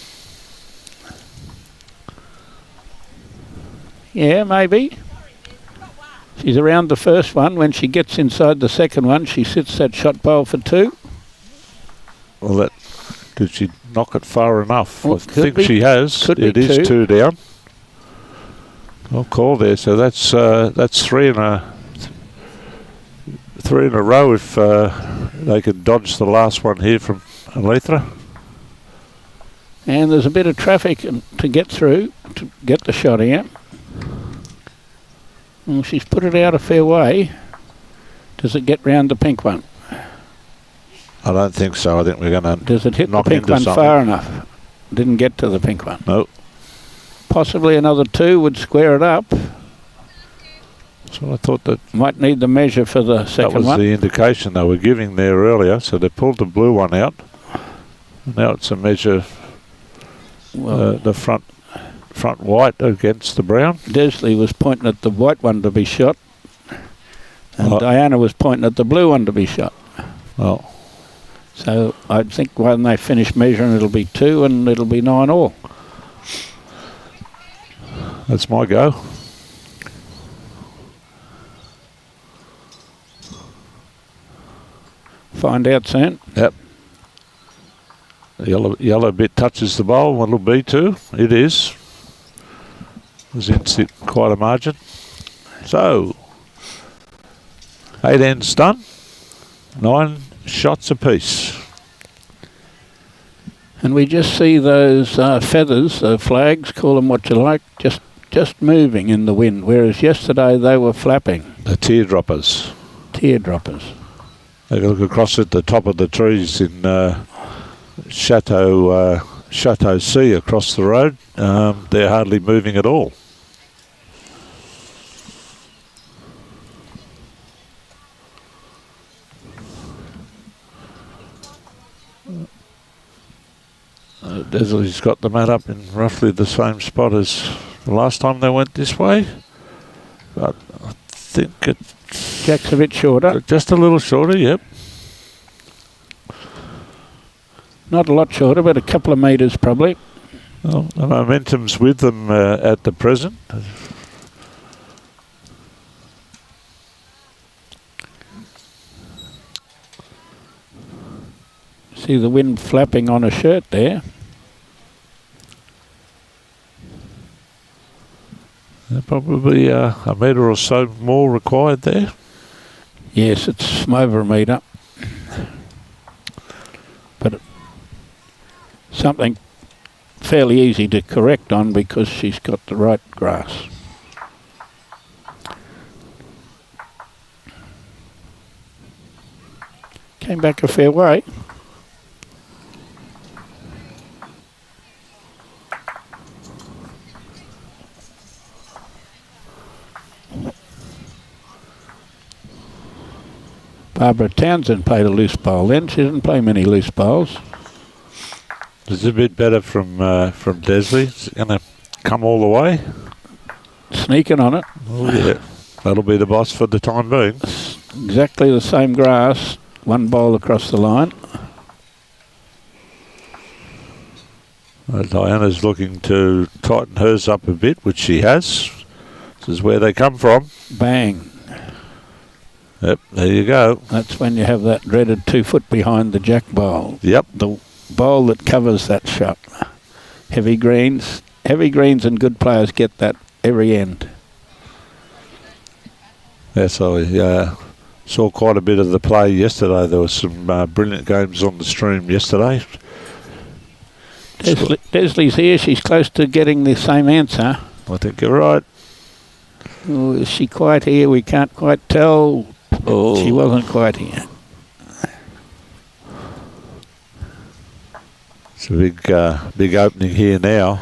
Yeah, maybe. She's around the first one. When she gets inside the second one, she sits that shot bowl for two. Well, did she knock it far enough? Well, I think she has. It is two down. Well, call there. So that's three in a row if they can dodge the last one here from Althea. And there's a bit of traffic to get through to get the shot here. Well, she's put it out a fair way. Does it get round the pink one? I don't think so. I think we're going to. Does it hit the knock pink into one something. far enough? Didn't get to the pink one. No. Possibly another two would square it up. So I thought that Might need the measure for the second that was one. the indication they were giving there earlier. So they pulled the blue one out. Now it's a measure. Well, The front white against the brown. Desley was pointing at the white one to be shot, and Oh. Diana was pointing at the blue one to be shot. Well, So I think when they finish measuring, it'll be two, and it'll be 9 all. that's my go. Find out soon. Yep. The yellow bit touches the bowl. What'll be two? It is. Was in quite a margin. So 8 ends done. 9 shots apiece. And we just see those feathers, flags, call them what you like, just moving in the wind, whereas yesterday they were flapping. The teardroppers. Teardroppers. They look across at the top of the trees in Chateau C across the road. They're hardly moving at all. Desley's got the mat up in roughly the same spot as the last time they went this way. But I think it's... Jack's a bit shorter. Just a little shorter, yep. Not a lot shorter, but a couple of metres probably. Well, the momentum's with them at the present. See the wind flapping on a shirt there. Probably a metre or so more required there. Yes, it's over a metre. But something fairly easy to correct on because she's got the right grass. Came back a fair way. Barbara Townsend played a loose bowl then. She didn't play many loose bowls. It's a bit better from Desley. It's going to come all the way. Sneaking on it. Oh, yeah. That'll be the boss for the time being. Exactly the same grass. One bowl across the line. Diana's looking to tighten hers up a bit, which she has. This is where they come from. Bang. Yep, there you go. That's when you have that dreaded 2 foot behind the jack bowl. Yep. The bowl that covers that shot. Heavy greens and good players get that every end. Yes, I saw quite a bit of the play yesterday. There was some brilliant games on the stream yesterday. Desley's here. She's close to getting the same answer. I think you're right. Oh, is she quite here? We can't quite tell. Oh. She wasn't quite here. It's a big opening here now.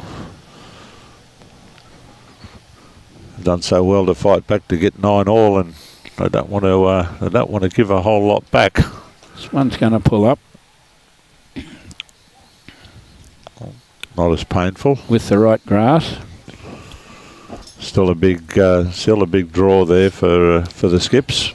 Done so well to fight back to get 9 all, and they don't want to give a whole lot back. This one's going to pull up. Not as painful. With the right grass. Still a big draw there for the skips.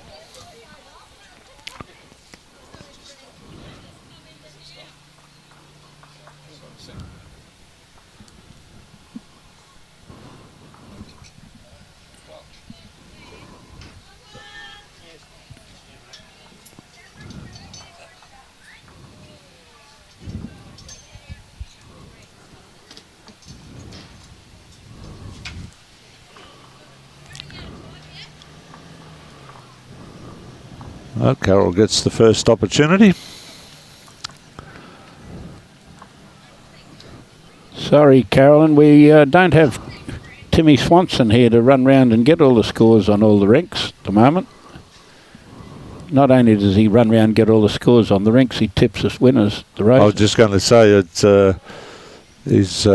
Well, Carol gets the first opportunity. Sorry, Carolyn, we don't have Timmy Swanson here to run round and get all the scores on all the rinks at the moment. Not only does he run round and get all the scores on the rinks, he tips us winners the race. I was just going to say it's he's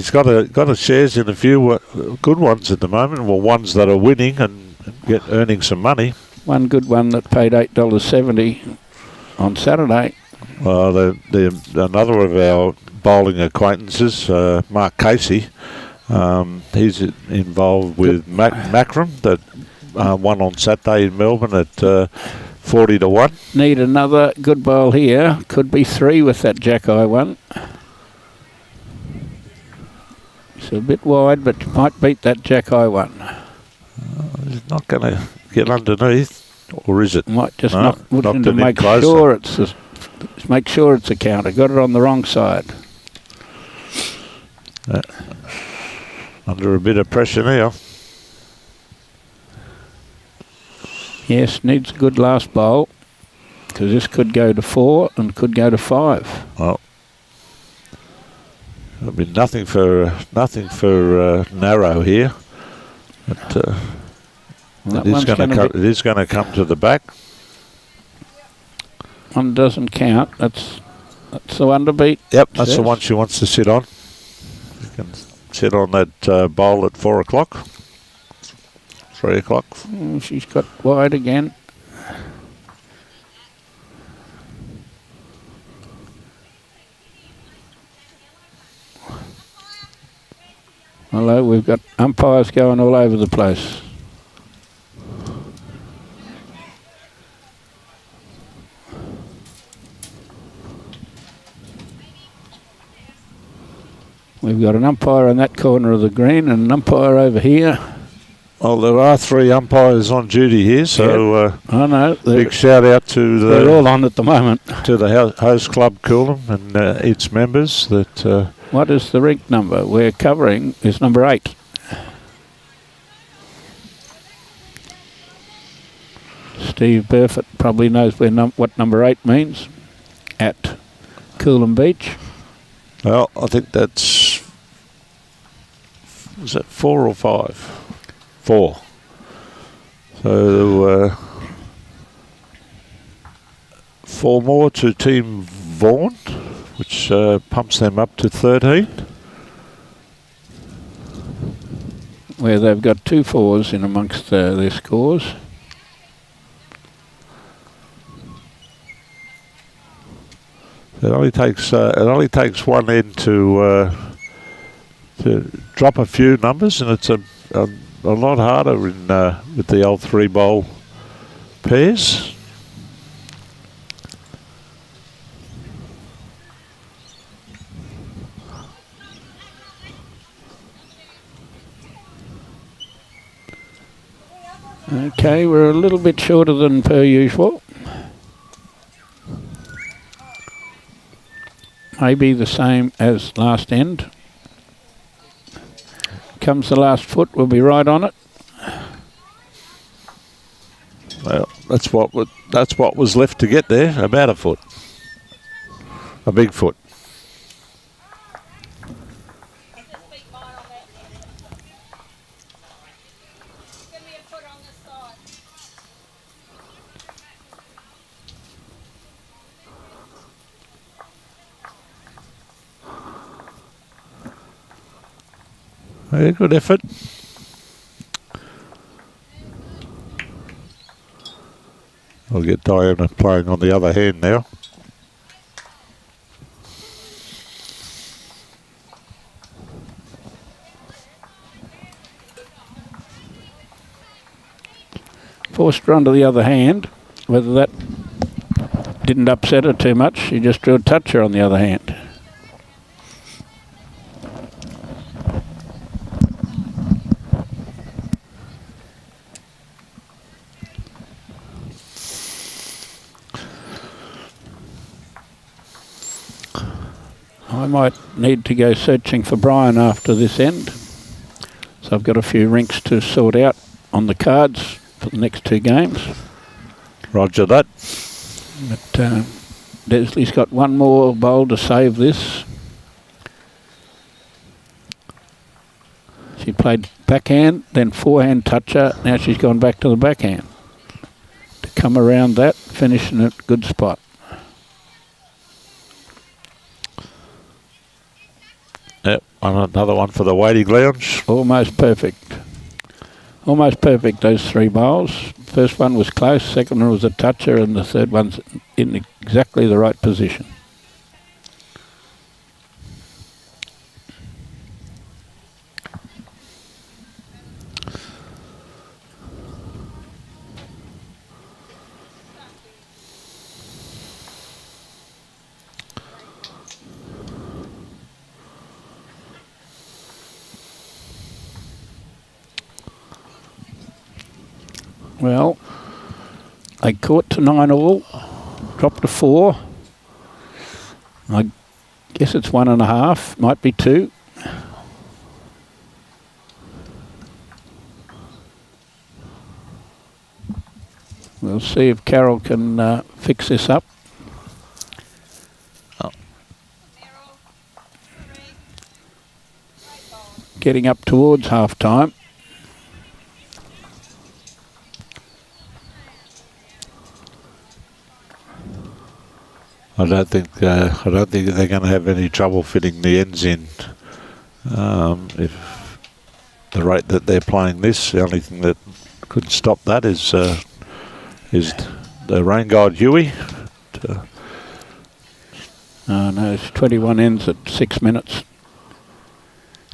got a shares in a few good ones at the moment. Well, ones that are winning and earning some money. One good one that paid $8.70 on Saturday. Well, another of our bowling acquaintances, Mark Casey, he's involved with Macron that won on Saturday in Melbourne at 40 to 1. Need another good bowl here. Could be 3 with that Jack-Eye one. It's a bit wide, but might beat that Jack-Eye one. He's not going to get underneath, or is it? Might just knock it in to make sure it's a counter. Got it on the wrong side. Under a bit of pressure now. Yes, needs a good last bowl because this could go to 4 and could go to 5. Well, there'll be nothing for narrow here. But, it is going to come to the back. One doesn't count. That's the one to beat. Yep, that's the one she wants to sit on. You can sit on that bowl at 4 o'clock. 3 o'clock. She's got wide again. Although we've got umpires going all over the place. We've got an umpire in that corner of the green and an umpire over here. Well, there are 3 umpires on duty here, so I know. big shout out to They're all on at the moment. to the host club Coolum and its members. That What is the rink number we're covering is number 8. Steve Burford probably knows where what number 8 means at Coolum Beach. well, I think that's is it 4 or 5? 4. So 4 more to Team Vaughan, which pumps them up to 13. Where they've got 2 4s in amongst their scores. It only takes one end to drop a few numbers, and it's a lot harder in with the old 3-bowl pairs. Okay, we're a little bit shorter than per usual. Maybe the same as last end. Comes the last foot, we'll be right on it. Well, that's what was left to get there, about a foot, a big foot. Yeah, good effort. I'll get Diana playing on the other hand now. Forced her onto the other hand. Whether that didn't upset her too much, she just drew a toucher on the other hand. I might need to go searching for Brian after this end. So I've got a few rinks to sort out on the cards for the next 2 games. Roger that. But Desley's got one more bowl to save this. She played backhand, then forehand toucher. Now she's gone back to the backhand. To come around that, finish in a good spot. Yep, another one for the waiting lounge. Almost perfect. Almost perfect, those 3 bowls. First one was close, second one was a toucher, and the third one's in exactly the right position. Well, they caught to 9 all, dropped to 4. I guess it's 1.5, might be 2. We'll see if Carol can fix this up. Oh. Getting up towards half time. I don't think they're going to have any trouble fitting the ends in. If the rate that they're playing this, the only thing that could stop that is the rain guard Huey. Oh no, it's 21 ends at 6 minutes.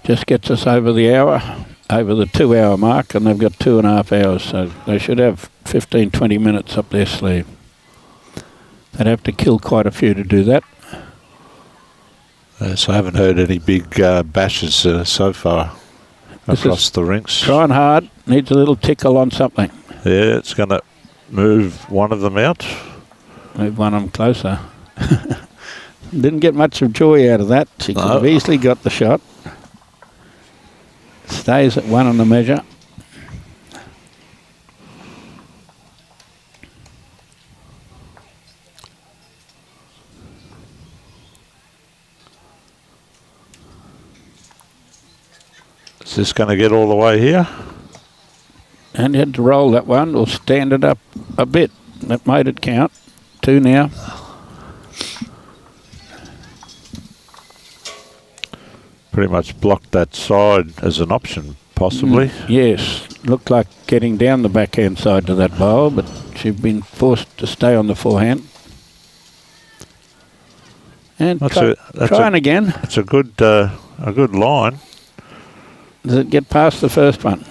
Just gets us over the hour, over the 2 hour mark, and they've got 2.5 hours, so they should have 15, 20 minutes up their sleeve. They'd have to kill quite a few to do that. So I haven't heard any big bashes so far across the rinks. Trying hard, needs a little tickle on something. Yeah, it's going to move one of them out. Move one of them closer. Didn't get much of joy out of that. She could have easily got the shot. Stays at 1 on the measure. Is this going to get all the way here? And you had to roll that one or stand it up a bit. That made it count. 2 now. Pretty much blocked that side as an option, possibly. Yes, looked like getting down the backhand side to that bowl, but she'd been forced to stay on the forehand. And trying again. It's a good line. Does it get past the first one?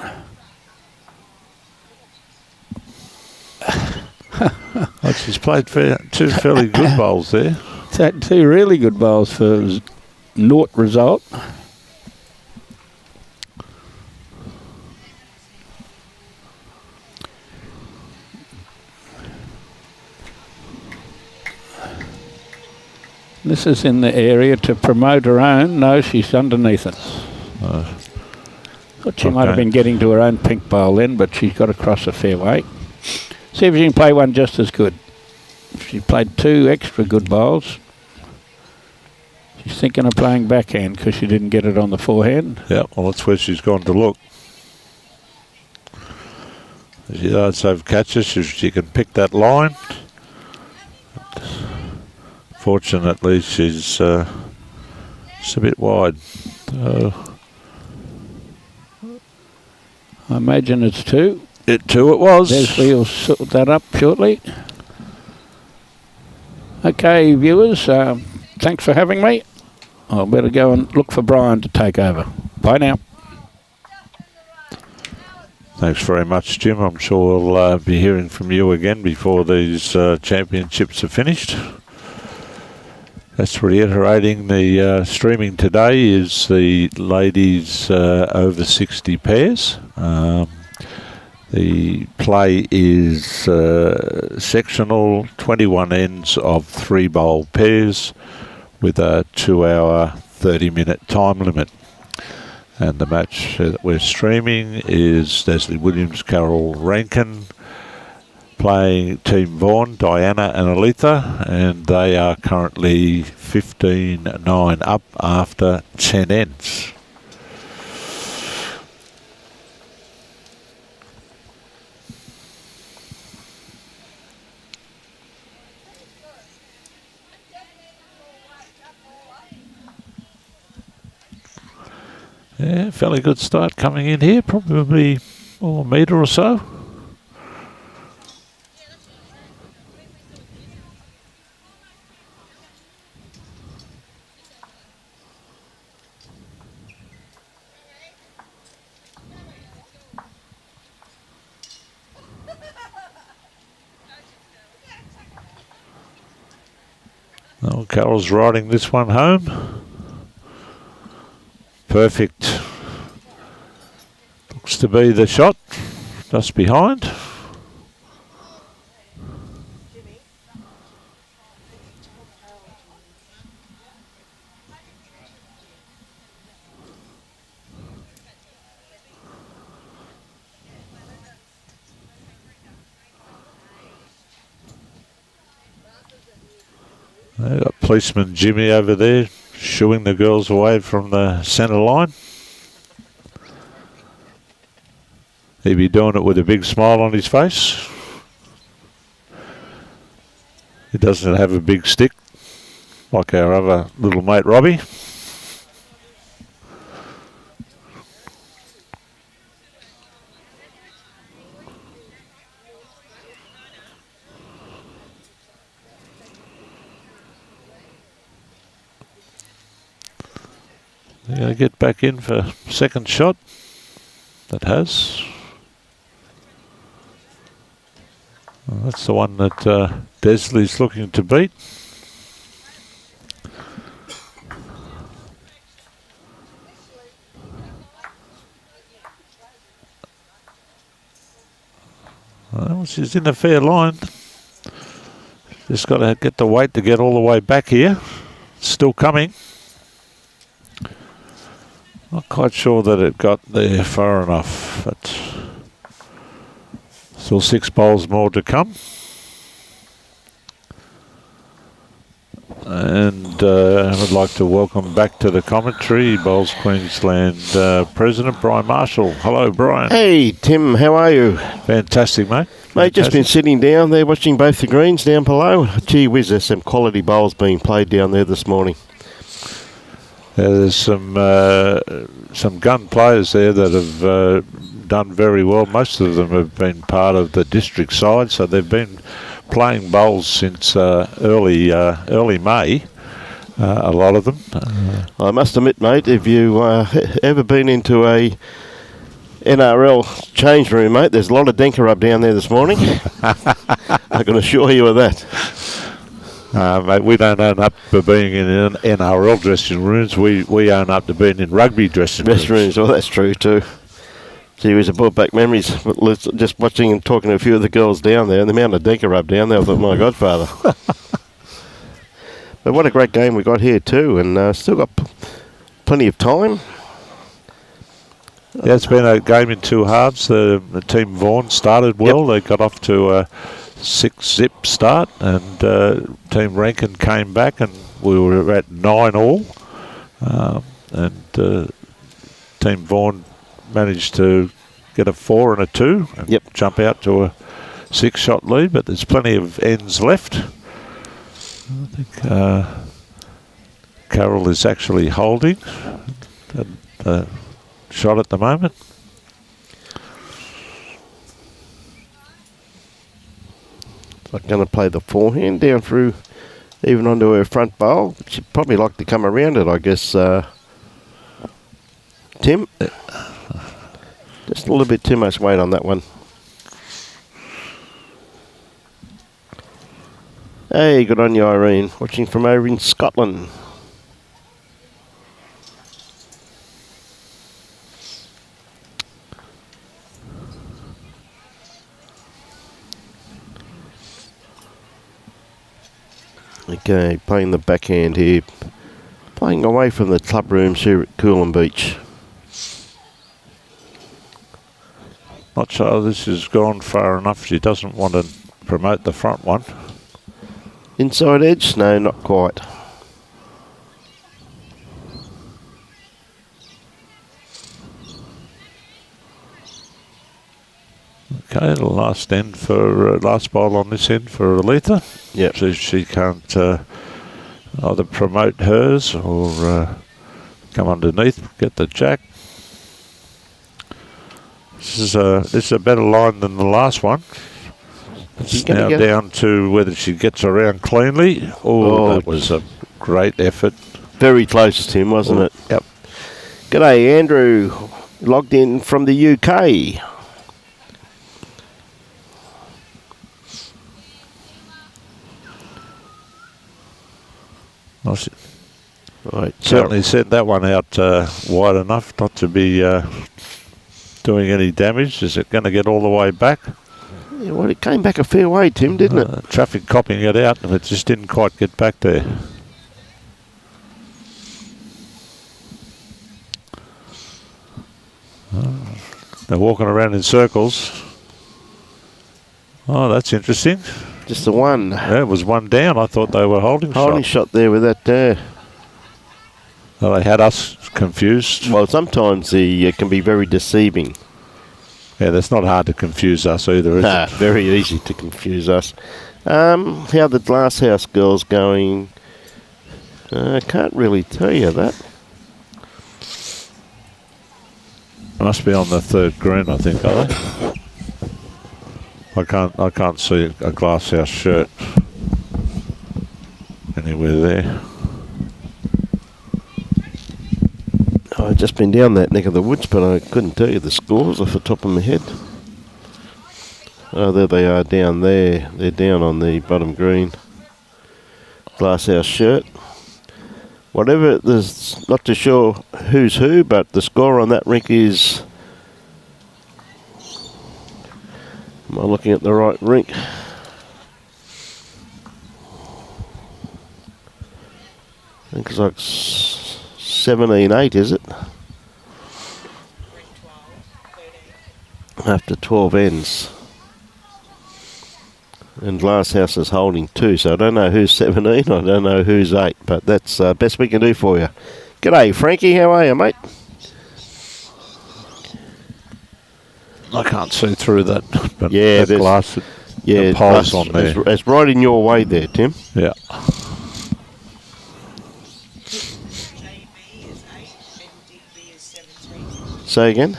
Well, she's played 2 fairly good bowls there. It's had 2 really good bowls for naught result. This is in the area to promote her own. No, she's underneath it. Thought she might have been getting to her own pink bowl then, but she's got across a fair way. See if she can play one just as good. She played 2 extra good bowls. She's thinking of playing backhand because she didn't get it on the forehand. Yeah, well, that's where she's gone to look. She does have catches, she can pick that line. Fortunately, she's a bit wide. I imagine it's 2. 2 it was. Desley will sort that up shortly. Okay, viewers, thanks for having me. I better go and look for Brian to take over. Bye now. Thanks very much, Jim. I'm sure we'll be hearing from you again before these championships are finished. Just reiterating, the streaming today is the ladies over 60 pairs. The play is sectional, 21 ends of 3-bowl pairs with a 2 hour, 30-minute time limit. And the match that we're streaming is Desley Williams, Carol Rankin, playing Team Vaughan, Diana and Althea, and they are currently 15-9 up after 10 ends. Yeah, fairly good start coming in here, probably a metre or so. Oh, Carol's riding this one home. Perfect. Looks to be the shot. Just behind. They've got policeman Jimmy over there shooing the girls away from the centre line. He'd be doing it with a big smile on his face. He doesn't have a big stick like our other little mate Robbie. They're going to get back in for second shot. That has. Well, that's the one that Desley's looking to beat. Well, she's in a fair line. Just got to get the weight to get all the way back here. Still coming. Not quite sure that it got there far enough, but still 6 bowls more to come. And I would like to welcome back to the commentary Bowls Queensland President Brian Marshall. Hello, Brian. Hey, Tim, how are you? Fantastic, mate. Mate, just been sitting down there watching both the greens down below. Gee whiz, there's some quality bowls being played down there this morning. There's some gun players there that have done very well. Most of them have been part of the district side, so they've been playing bowls since early May. A lot of them. I must admit, mate, if you ever been into a NRL change room, mate, there's a lot of dinker up down there this morning. I can assure you of that. Mate, we don't own up to being in NRL dressing rooms. We own up to being in rugby dressing rooms. Well, that's true too. Gee whiz, it brought back memories. Just watching and talking to a few of the girls down there, and the amount of dinker up down there, I thought, my godfather. But what a great game we got here too, and still got plenty of time. Yeah, it's been a game in 2 halves. The team Vaughan started well. They got off to a 6-zip start, and team Rankin came back, and we were at 9 all. And team Vaughan managed to get a 4 and a 2 and jump out to a 6-shot lead, but there's plenty of ends left. I think Carroll is actually holding a shot at the moment. Like going to play the forehand down through, even onto her front bowl. She'd probably like to come around it, I guess. Tim? Just a little bit too much weight on that one. Hey, good on you, Irene. Watching from over in Scotland. Okay, playing the backhand here. Playing away from the club rooms here at Coolum Beach. Not sure this has gone far enough. She doesn't want to promote the front one. Inside edge? No, not quite. Okay, the last end for last bowl on this end for Althea. Yep. So she can't either promote hers or come underneath, get the jack. This is a better line than the last one. It's now down to whether she gets around cleanly. Oh, that was a great effort. Very close, Tim, wasn't it? Yep. G'day, Andrew. Logged in from the UK. Right, certainly sent that one out wide enough not to be doing any damage. Is it going to get all the way back? Yeah, well, it came back a fair way, Tim, didn't it? Traffic copying it out, and it just didn't quite get back there. They're walking around in circles. Oh, that's interesting. Just the one. Yeah, it was one down. I thought they were holding shot there with that. Well, they had us confused. Well, sometimes it can be very deceiving. Yeah, that's not hard to confuse us either, is it? Very easy to confuse us. How the Glasshouse girls going? I can't really tell you that. Must be on the 3rd green, I think, are they? I can't see a Glasshouse shirt anywhere there. I've just been down that neck of the woods, but I couldn't tell you the scores off the top of my head. Oh, there they are down there. They're down on the bottom green. Glasshouse shirt. Whatever, there's not too sure who's who, but the score on that rink is... Am I looking at the right rink? I think it's like 17-8, is it? After 12 ends. And Glasshouse is holding 2, so I don't know who's 17, I don't know who's 8, but that's best we can do for you. G'day, Frankie, how are you, mate? I can't see through that, but Yeah, that glass, yeah, the poles on there. It's right in your way there, Tim. Yeah. JB is 8 and DB is 17. Say again?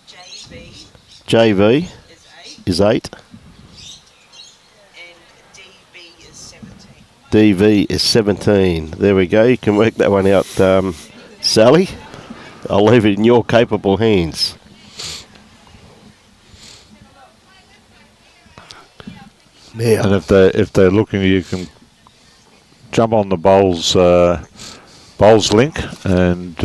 JB JV is 8. and DB is 17. DV is 17. There we go. You can work that one out, Sally. I'll leave it in your capable hands. Now, And if they're looking, you can jump on the bowls link, and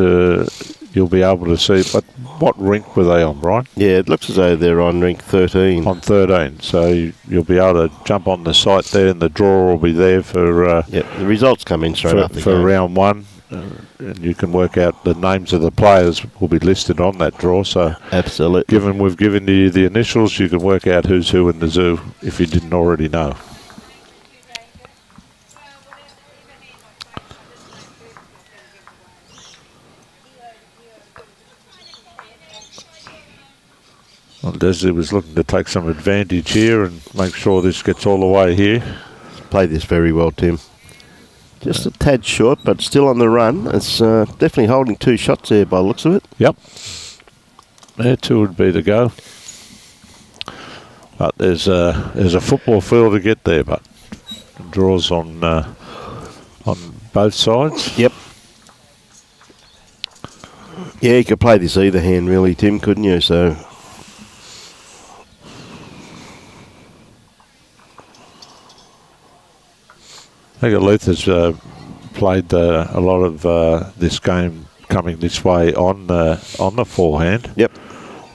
you'll be able to see. But what rink were they on, Brian? yeah, it looks as though they're on rink 13. On 13. So you'll be able to jump on the site there, and the draw will be there for Yeah, the results come in straight after the for game. round 1. And you can work out the names of the players will be listed on that draw. So Absolutely. given we've given you the initials, you can work out who's who in the zoo if you didn't already know. Well, Desley was looking to take some advantage here and make sure this gets all the way here. Played this very well, Tim. Just a tad short, but still on the run. It's definitely holding 2 shots there by the looks of it. Yep. There 2 would be the go. But there's a football field to get there, but draws on both sides. Yep. Yeah, you could play this either hand, really, Tim, couldn't you? So, I think Althea's played a lot of this game coming this way on the forehand. yep.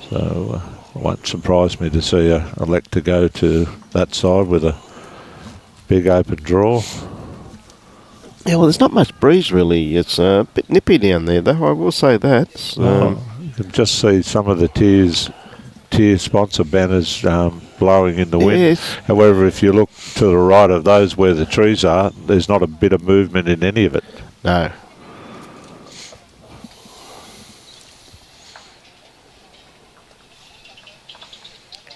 So it won't surprise me to see her elect to go to that side with a big open draw. Yeah, well, there's not much breeze, really. It's a bit nippy down there, though, I will say that. You can just see some of the tier sponsor banners blowing in the wind. Yes. However, if you look to the right of those where the trees are, there's not a bit of movement in any of it. No.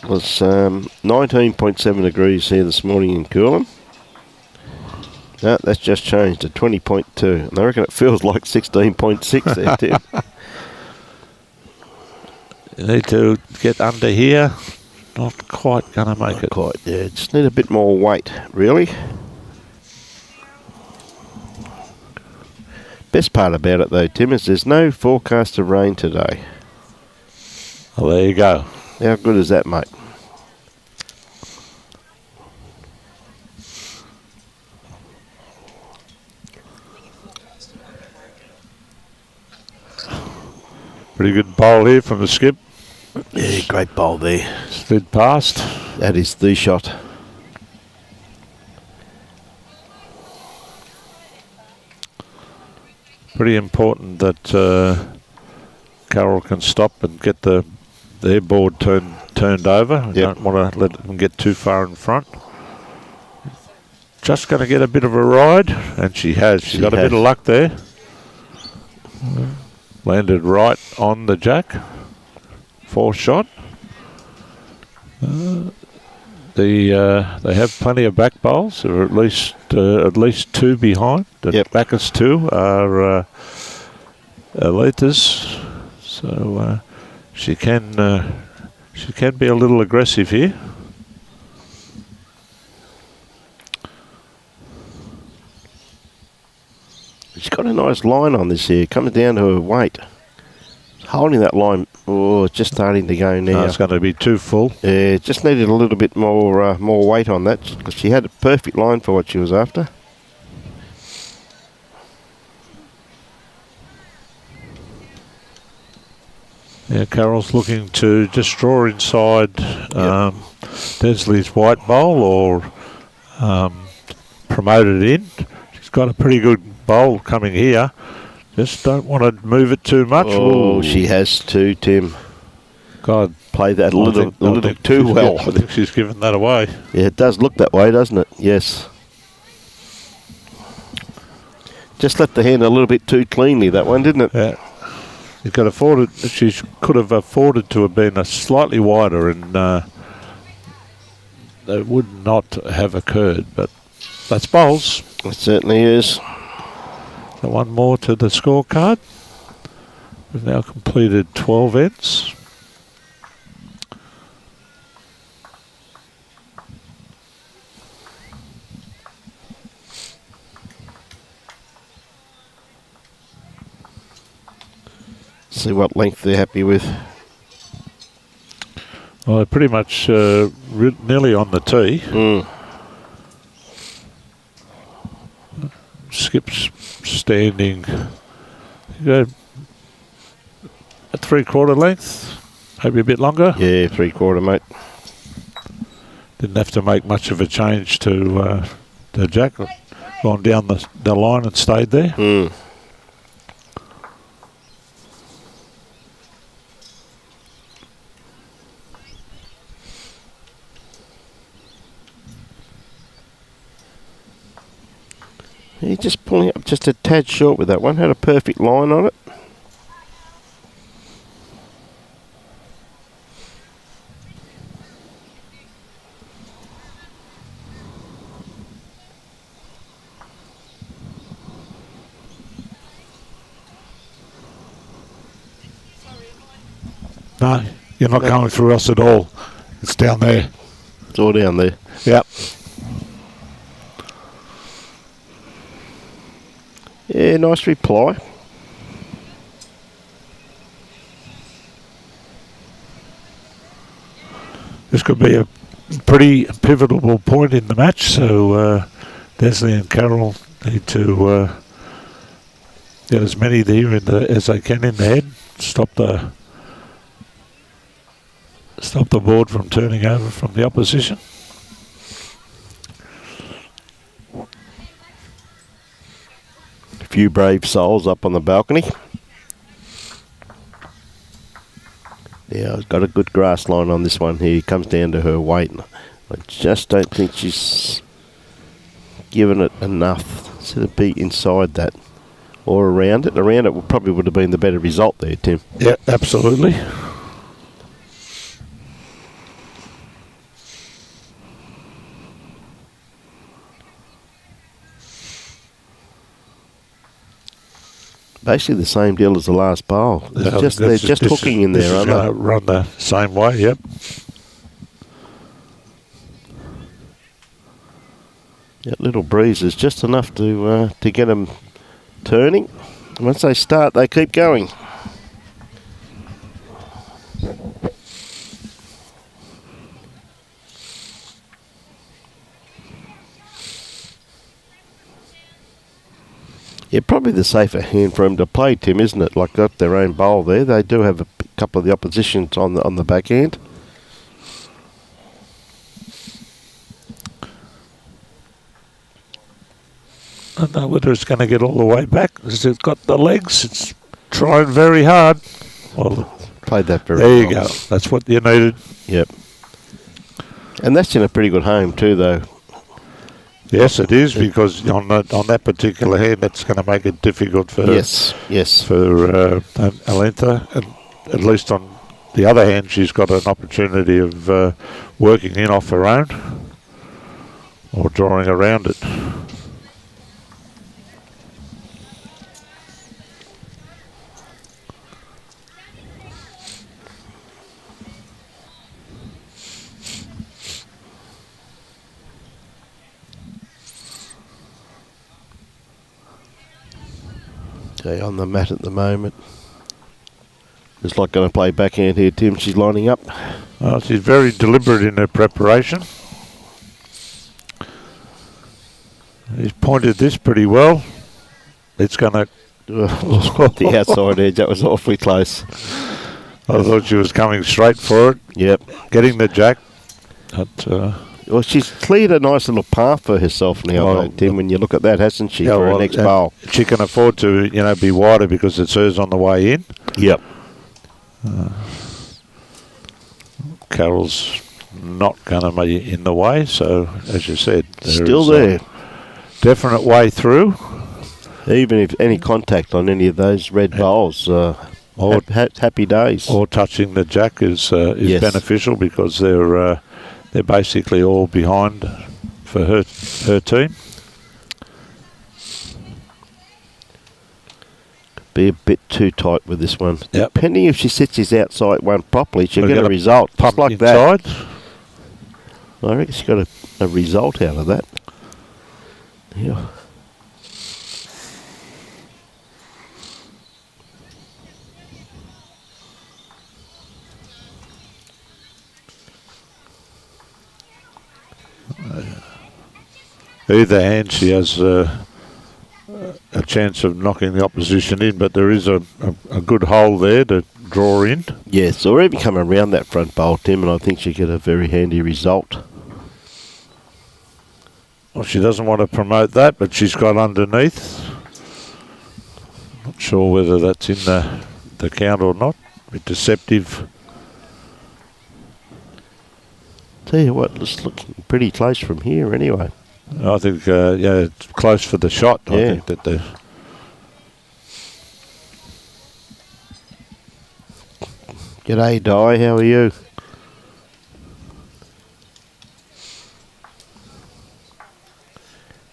It was 19.7 degrees here this morning in Coolum. No, that's just changed to 20.2. And I reckon it feels like 16.6 there, Tim. You need to get under here. Not quite going to make Not it. quite, yeah. Just need a bit more weight, really. Best part about it, though, Tim, is there's no forecast of rain today. Well, there you go. How good is that, mate? Pretty good bowl here from the skip. Yeah, great bowl there. Slid past. That is the shot. Pretty important that Carroll can stop and get their board turned over. We Yep. don't want to let them get too far in front. Just going to get a bit of a ride, and she has. She got a bit of luck there. Landed right on the jack. 4 shot. They have plenty of back bowls. There are at least 2 behind. The Yep. backest 2 are Althea's. So she can be a little aggressive here. She's got a nice line on this here. Comes down to her weight. Holding that line. Oh, it's just starting to go now. No, it's going to be too full. Yeah, just needed a little bit more weight on that because she had a perfect line for what she was after. Yeah, Carol's looking to just draw inside Desley's white bowl or promote it in. She's got a pretty good bowl coming here. Just don't want to move it too much. Oh, Ooh. she has to, Tim. God. Played that a little too she's well. I think she's given that away. Yeah, it does look that way, doesn't it? Yes. Just left the hand a little bit too cleanly, that one, didn't it? Yeah. You could afford it. She could have afforded to have been a slightly wider, and that would not have occurred. But that's bowls. It certainly is. So one more to the scorecard. We've now completed 12 ends. See what length they're happy with. Well, they're pretty much nearly on the tee. Skip's standing at 3/4 length, maybe a bit longer. Yeah, 3/4, mate. Didn't have to make much of a change to Jack. Gone down the line and stayed there. He's just pulling up just a tad short with that one. Had a perfect line on it. No, you're not going through us at all. It's down there. It's all down there. Yep. Yeah, nice reply. This could be a pretty pivotal point in the match, so Desley and Carol need to get as many there as they can in the head. Stop the board from turning over from the opposition. A few brave souls up on the balcony. Yeah, I've got a good grass line on this one here. Comes down to her weight. I just don't think she's given it enough to be inside that or around it. Around it probably would have been the better result there, Tim. Yeah, absolutely. Basically the same deal as the last bowl. They're just hooking in there, aren't they? Run the same way, yep. That little breeze is just enough to get them turning. Once they start, they keep going. Yeah, probably the safer hand for them to play, Tim, isn't it? Like got their own bowl there. They do have a couple of the oppositions on the back end. I don't know whether it's going to get all the way back. It's got the legs. It's trying very hard. Well, played that very there you well. go. That's what you needed. Yep. And that's in a pretty good home too, though. Yes, it is, because on that particular hand, that's going to make it difficult for for Althea. And at least on the other hand, she's got an opportunity of working in off her own or drawing around it. Okay, on the mat at the moment. It's like going to play backhand here, Tim. She's lining up. Well, she's very deliberate in her preparation. He's pointed this pretty well. It's going to... The outside edge, that was awfully close. I thought she was coming straight for it. Yep. Getting the jack. But, Well, she's cleared a nice little path for herself now, Well, though, Tim, when you look at that, hasn't she, yeah, for her well, next bowl? she can afford to, be wider because it's hers on the way in. Yep. Carol's not going to be in the way, so as you said, Still there. Definite way through. Even if any contact on any of those red bowls, happy days. Or touching the jack is Yes. beneficial because they're basically all behind for her team. Be a bit too tight with this one. Yep. Depending if she sets his outside one properly, she'll We'll get get a a result. Just Pump like inside. that. I reckon she got a result out of that. Yeah. Either hand, she has a chance of knocking the opposition in, but there is a good hole there to draw in. Yes, or even come around that front bowl, Tim, and I think she'll get a very handy result. Well, she doesn't want to promote that, but she's got underneath. Not sure whether that's in the count or not. A bit deceptive. Tell you what, it's looking pretty close from here anyway. I think, it's close for the shot. Yeah. I think that the... G'day, Di, how are you?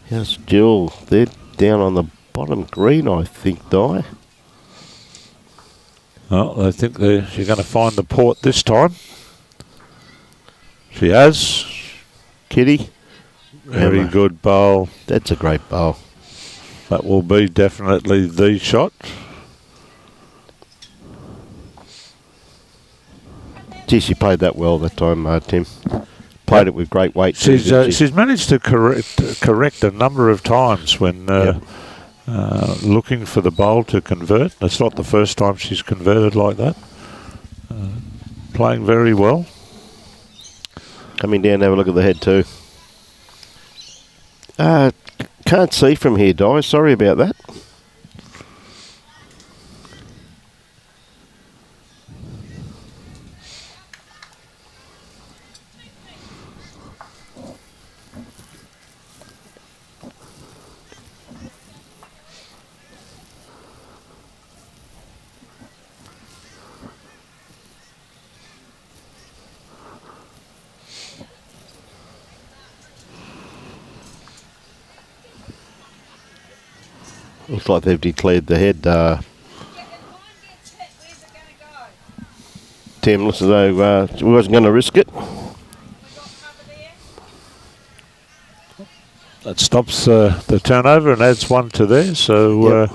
How's Jill? They're down on the bottom green, I think, Di. Well, I think she's going to find the port this time. She has. Kitty? Very Emma. good bowl. That's a great bowl. That will be definitely the shot. Gee, she played that well that time, Tim. Played it with great weight. too, didn't she? She's managed to correct a number of times when looking for the bowl to convert. It's not the first time she's converted like that. Playing very well. Coming down, have a look at the head too. Can't see from here, Di. Sorry about that. Looks like they've declared the head. Tim looks as though he wasn't going to risk it. That stops the turnover and adds one to there. So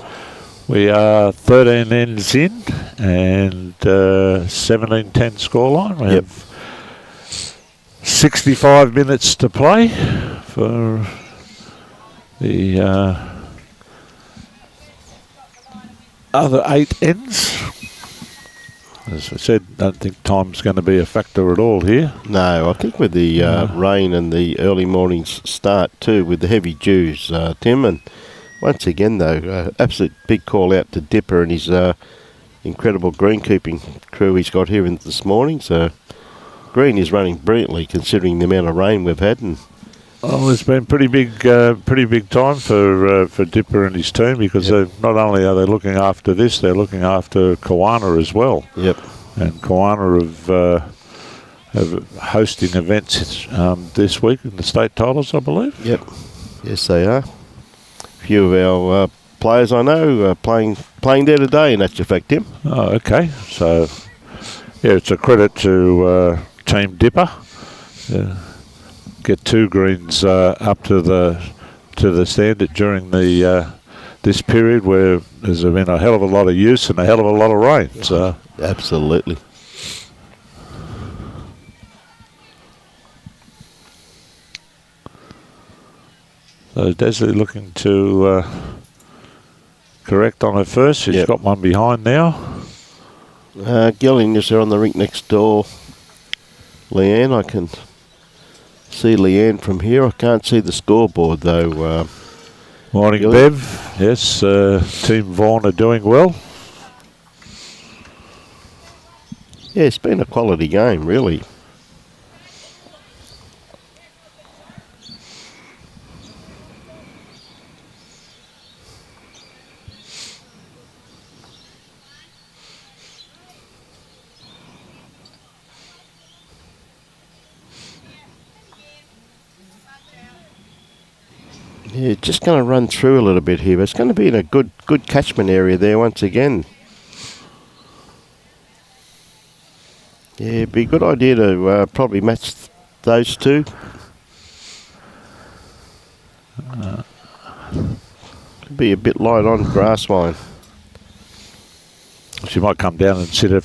we are 13 ends in and 17-10 scoreline. We have 65 minutes to play for the other 8 ends. As I said, I don't think time's going to be a factor at all here. No, I think with the rain and the early mornings start too, with the heavy dews, Tim, and once again though, absolute big call out to Dipper and his incredible greenkeeping crew he's got here this morning. So green is running brilliantly considering the amount of rain we've had. And well, it's been pretty big time for Dipper and his team because not only are they looking after this, they're looking after Kawana as well. Yep. And Kawana have hosting events this week in the state titles, I believe. Yep. Yes, they are. A few of our players I know playing there today, in actual fact, Tim. Oh, okay. So, yeah, it's a credit to Team Dipper. Get 2 greens up to the standard during the this period where there's been a hell of a lot of use and a hell of a lot of rain. So Absolutely. Desley looking to correct on her first. She's got one behind now. Gilling is there on the rink next door. Leanne, I can see Leanne from here. I can't see the scoreboard though. Morning, Gilling. Bev. Yes, Team Vaughan are doing well. Yeah, it's been a quality game, really. Yeah, just going to run through a little bit here, but it's going to be in a good catchment area there once again. Yeah, it'd be a good idea to probably match those two. Could be a bit light on grass line. She might come down and sit it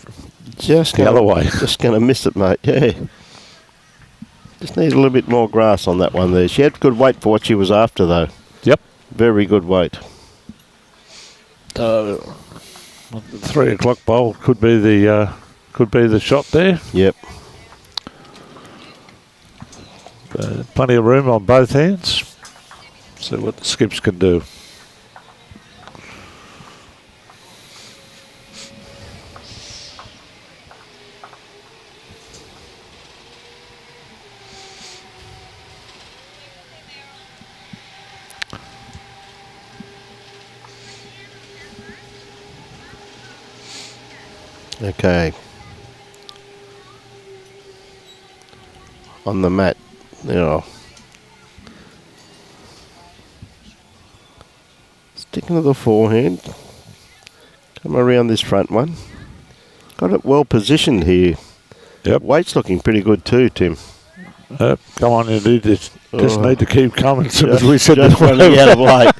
Just the other way. Just going to miss it, mate. Yeah. Just need a little bit more grass on that one there. She had good weight for what she was after, though. Yep. Very good weight. 3 o'clock bowl could be the shot there. Yep. Plenty of room on both hands. See what the skips can do. Okay. On the mat. Now. Sticking to the forehand. Come around this front one. Got it well positioned here. Yep. Weight's looking pretty good too, Tim. Come on, you just need to keep coming as soon as we said Just the running out of weight.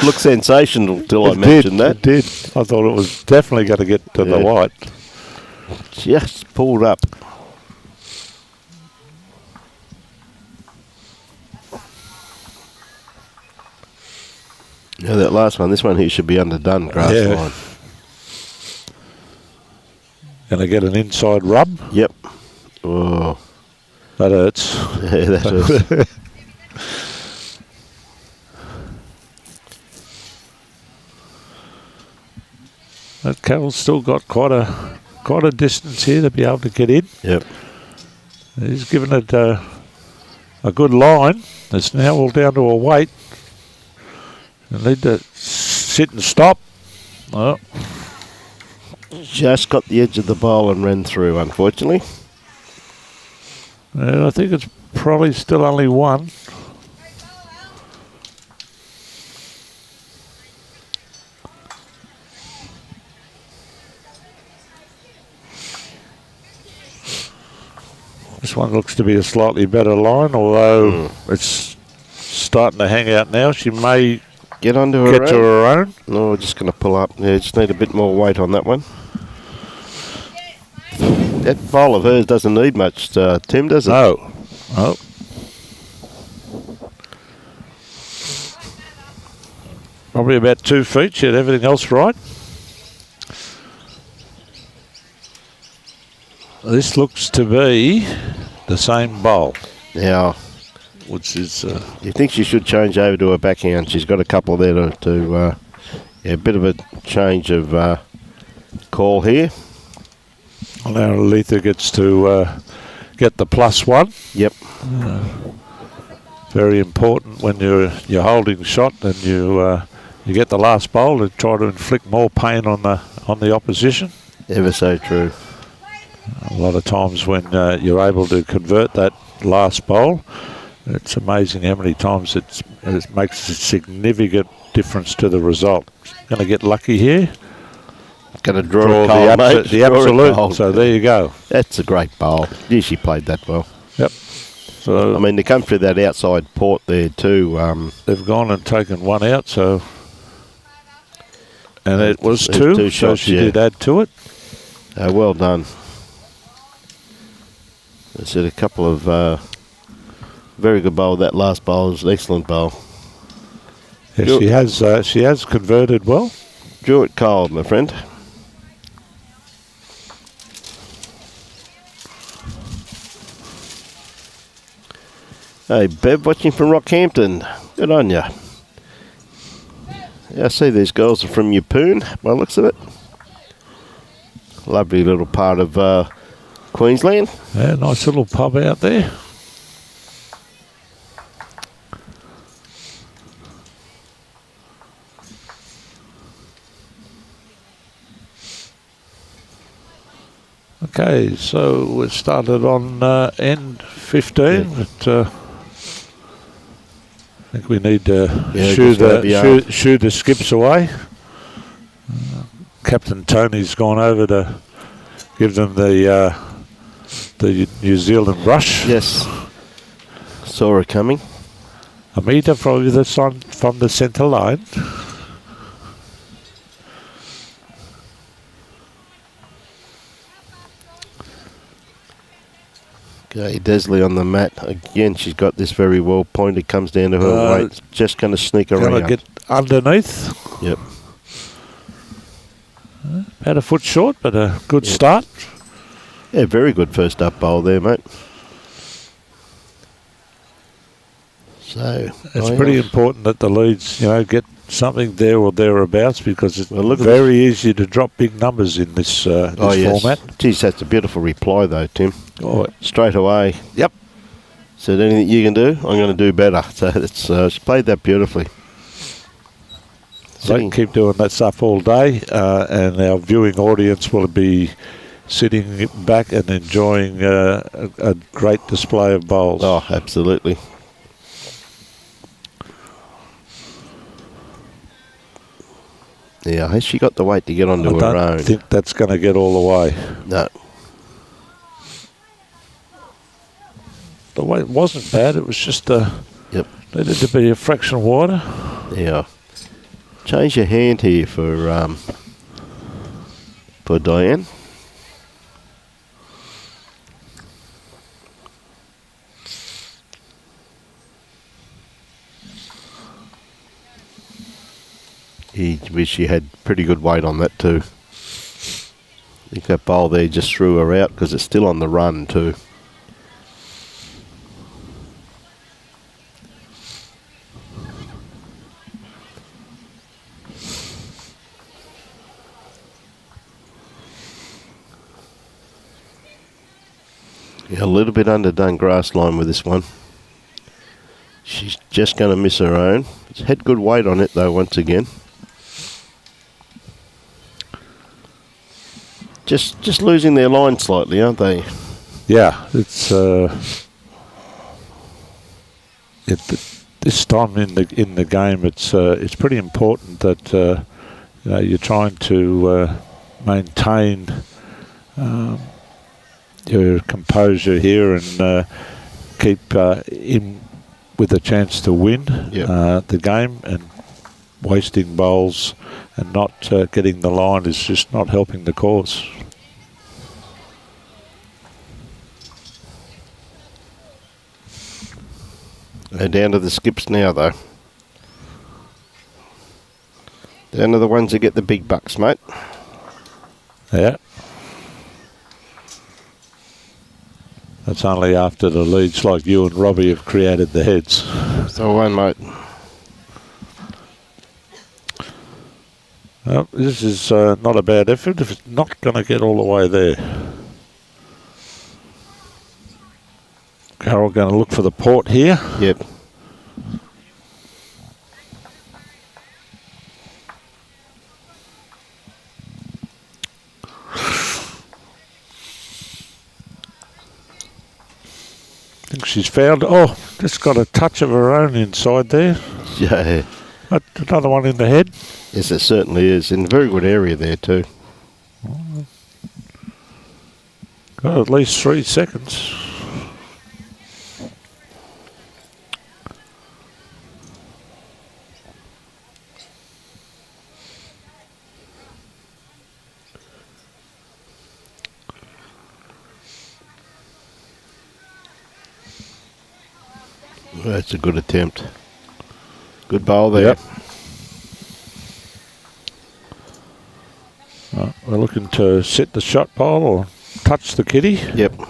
Look sensational till I mentioned that. It did. I thought it was definitely going to get to the white. Just pulled up. Now that last one, this one here should be underdone grass line. Going to get an inside rub. Yep. Oh. That hurts. Yeah, that hurts. That Carol's still got quite a distance here to be able to get in. Yep. He's given it a good line. It's now all down to a weight. You need to sit and stop. Oh. Just got the edge of the bowl and ran through, unfortunately. And I think it's probably still only one. This one looks to be a slightly better line, although it's starting to hang out now. She may get onto her get to her own. No, we're just going to pull up. Yeah, just need a bit more weight on that one. That bowl of hers doesn't need much, Tim, does it? No. Oh. Probably about 2 feet. She had everything else right. This looks to be the same bowl. Now, which is... you think she should change over to her backhand? She's got a couple there to a bit of a change of call here. Well, now Althea gets to get the +1. Yep. Very important when you're holding shot and you get the last bowl to try to inflict more pain on the opposition. Ever so true. A lot of times when you're able to convert that last bowl, it's amazing how many times it makes a significant difference to the result. Going to get lucky here. Going to draw the absolute. So there you go. That's a great bowl. Yeah, she played that well. Yep. So I mean, they come through that outside port there too. They've gone and taken one out, so And it was There's two, two so shots, she yeah. did add to it. Well done. I said a couple of very good bowl. That last bowl was an excellent bowl. Yeah, she has converted well. Drew it cold, my friend. Hey, Bev, watching from Rockhampton. Good on ya. Yeah, I see these girls are from Yeppoon, by the looks of it. Lovely little part of Queensland. Yeah, nice little pub out there. Okay, so we started on end 15. Yeah. But, I think we need to just shoo the skips away. Captain Tony's gone over to give them the New Zealand rush. Yes. Saw her coming. A metre from the centre line. Okay, Desley on the mat. Again, she's got this very well pointed. Comes down to her weight. Just going to sneak Gonna around. get underneath. Yep. About a foot short, but a good Yep. start. Yeah, very good first up bowl there, mate. So It's pretty important that the leads, get something there or thereabouts, because it's Well, look at very easy to drop big numbers in this format. Geez, that's a beautiful reply though, Tim. Oh, Straight away. yep. Said anything you can do, I'm going to do better. So it's she played that beautifully. They can keep doing that stuff all day, and our viewing audience will be sitting back and enjoying a great display of bowls. Oh, absolutely. Yeah, has she got the weight to get onto I her don't own? think that's going to get all the way. No. The weight wasn't bad. It was just Yep. needed to be a fraction wider. Yeah. Change your hand here for Diane. He wish she had pretty good weight on that too. I think that bowl there just threw her out because it's still on the run too. Yeah, a little bit underdone grass line with this one. She's just going to miss her own. It's had good weight on it though once again. Just losing their line slightly, aren't they? Yeah, it's this time in the game. It's pretty important that you're trying to maintain your composure here and keep in with a chance to win the game, and wasting bowls and not getting the line is just not helping the cause. They're down to the skips now though. Down to the ones that get the big bucks, mate. Yeah. That's only after the leads like you and Robbie have created the heads. So one, mate. Well, this is not a bad effort if it's not going to get all the way there. Carroll going to look for the port here. Yep. I think she's found. Oh, just got a touch of her own inside there. Yeah. Another one in the head. Yes, it certainly is. In a very good area there too. Got at least 3 seconds. That's a good attempt. Good bowl there. Yep. We're looking to set the shot pole or touch the kitty. Yep.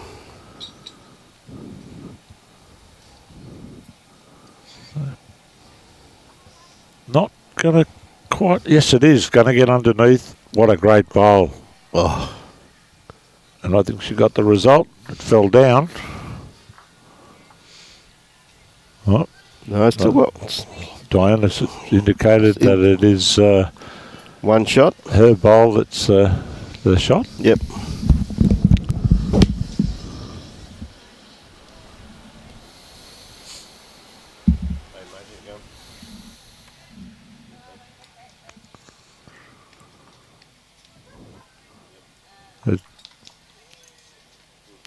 Not going to quite... Yes, it is. Going to get underneath. What a great bowl. Oh, And I think she got the result. It fell down. Oh, no, still got Diana indicated that it is one shot. her bowl that's the shot. Yep.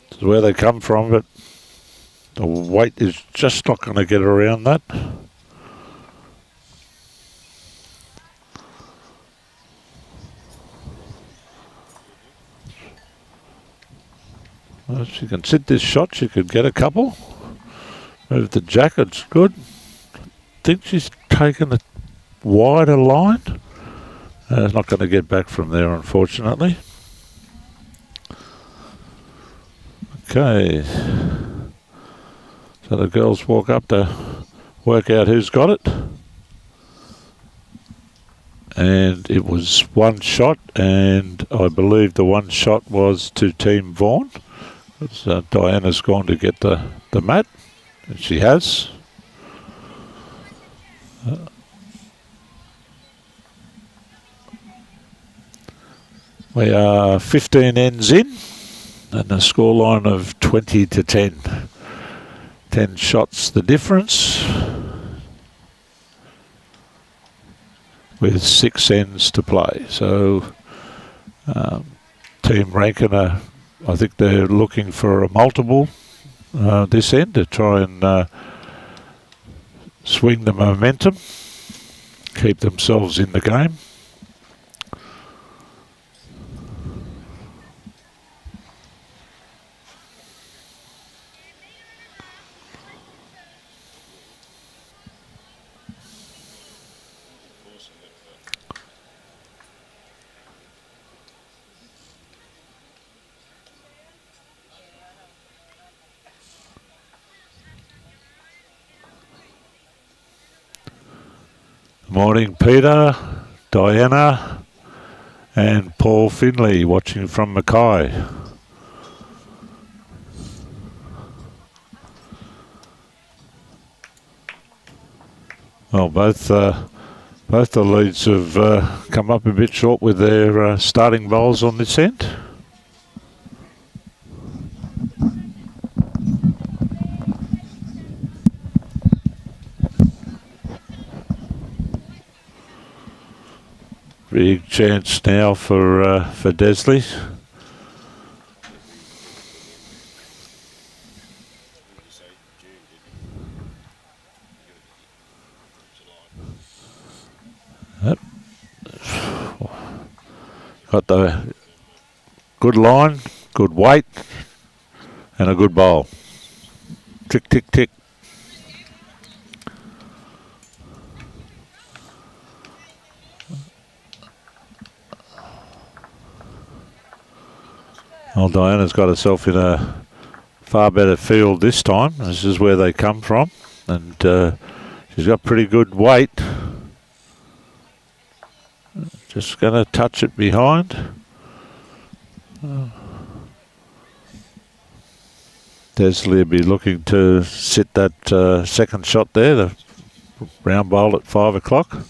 It's where they come from, but the weight is just not going to get around that. Well, if she can sit this shot, she could get a couple. Move the jacket's good. I think she's taken a wider line. It's not going to get back from there, unfortunately. Okay. So the girls walk up to work out who's got it. And it was one shot, and I believe the one shot was to Team Vaughan. Diana's gone to get the mat, and she has. We are 15 ends in, and a scoreline of 20-10. 10 shots the difference, with 6 ends to play. So Team Rankin, I think they're looking for a multiple this end to try and swing the momentum, keep themselves in the game. Morning, Peter, Diana, and Paul Finley watching from Mackay. Well, both the leads have come up a bit short with their starting bowls on this end. Big chance now for Desley. Yep. Got the good line, good weight, and a good bowl. Tick, tick, tick. Well, Diana's got herself in a far better field this time. This is where they come from, and she's got pretty good weight. Just going to touch it behind. Desley will be looking to sit that second shot there, the round bowl at 5 o'clock.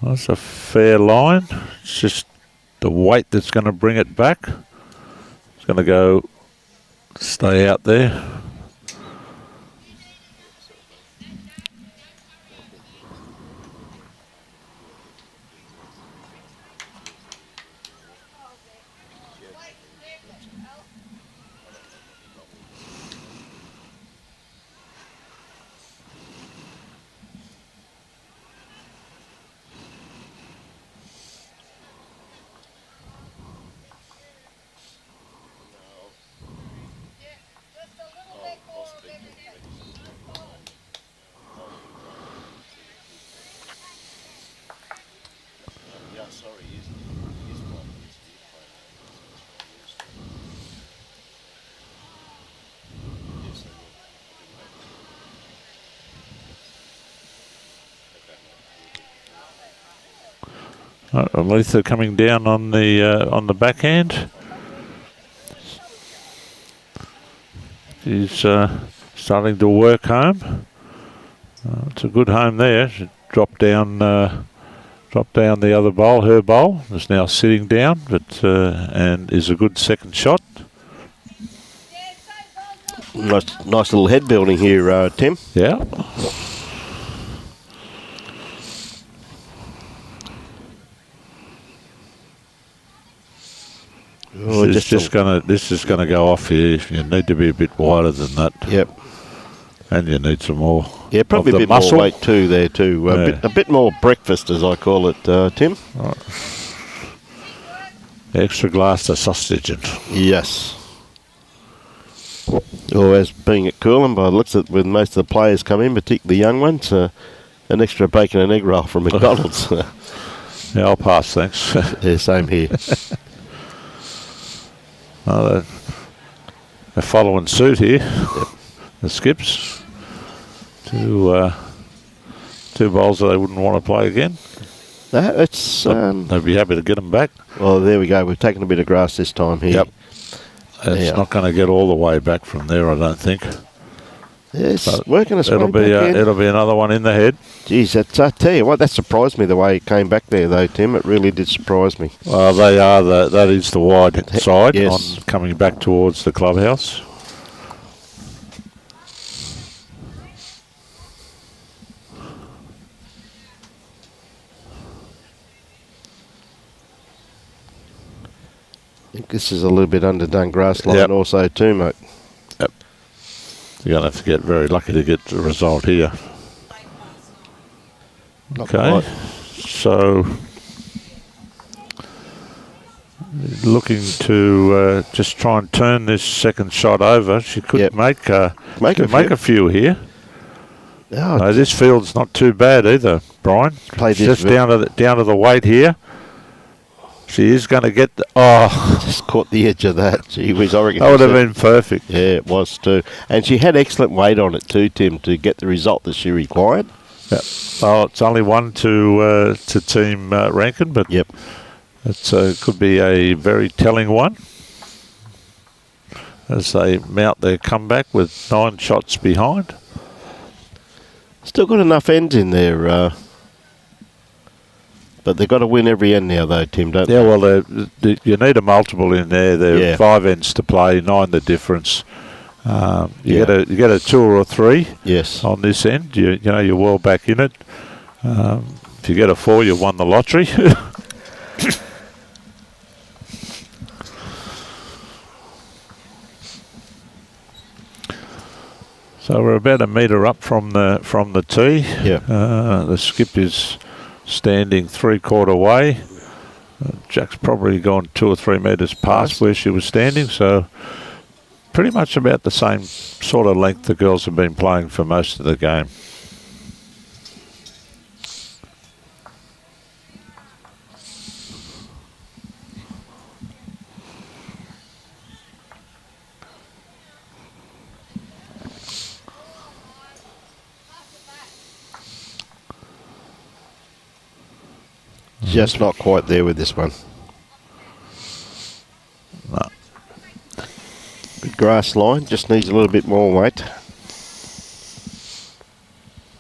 That's a fair line. It's just the weight that's going to bring it back. It's going to stay out there. Althea coming down on the backhand. She's starting to work home. It's a good home there. She dropped down the other bowl. Her bowl is now sitting down, but and is a good second shot. Nice little head building here, Tim. Yeah. Oh, This is gonna go off here. You need to be a bit wider than that. Yep. And you need some more. Yeah, probably of a the bit muscle. more weight too there too. Yeah. A bit more breakfast, as I call it, Tim. Extra glass of sausage. Yes. Or as being at Coolum, by the looks of it, when most of the players come in, particularly the young ones, an extra bacon and egg roll from McDonald's. Yeah, I'll pass, thanks. Yeah, same here. Oh, they're following suit here. Yep. The Skips. Two bowls that they wouldn't want to play again. No, it's they'd be happy to get them back. Well, there we go. We've taken a bit of grass this time here. Yep. It's not going to get all the way back from there, I don't think. Yes, But working its way it'll be another one in the head. Geez, I tell you what, that surprised me the way it came back there, though, Tim. It really did surprise me. Well, that is the wide side Yes. on coming back towards the clubhouse. I think this is a little bit underdone grass line Yep. also too, mate. Yep. You're going to have to get very lucky to get the result here. Not Okay. quite. So looking to just try and turn this second shot over. She could Yep. make Make a few here. Oh, No, this field's not too bad either, Brian. Played this Just bit. down to the weight here. She is going to get just caught the edge of that. Gee whiz, I reckon. that would have been perfect. Yeah, it was too. And she had excellent weight on it too, Tim, to get the result that she required. Yep. Oh, it's only one to Team Rankin, but Yep. it could be a very telling one as they mount their comeback with 9 shots behind. Still got enough ends in there, but they've got to win every end now, though, Tim, don't Yeah, well, you need a multiple in there. There are Yeah. 5 ends to play, 9 the difference. You Yeah. get a 2 or a 3 they? Yes. on this end. You know you're well back in it. If you get a 4, you won the lottery. So we're about a metre up from the tee. Yeah. The skip is standing 3/4 way. Jack's probably gone 2 or 3 metres past where she was standing, so pretty much about the same sort of length the girls have been playing for most of the game. Just not quite there with this one. No. Good grass line, just needs a little bit more weight.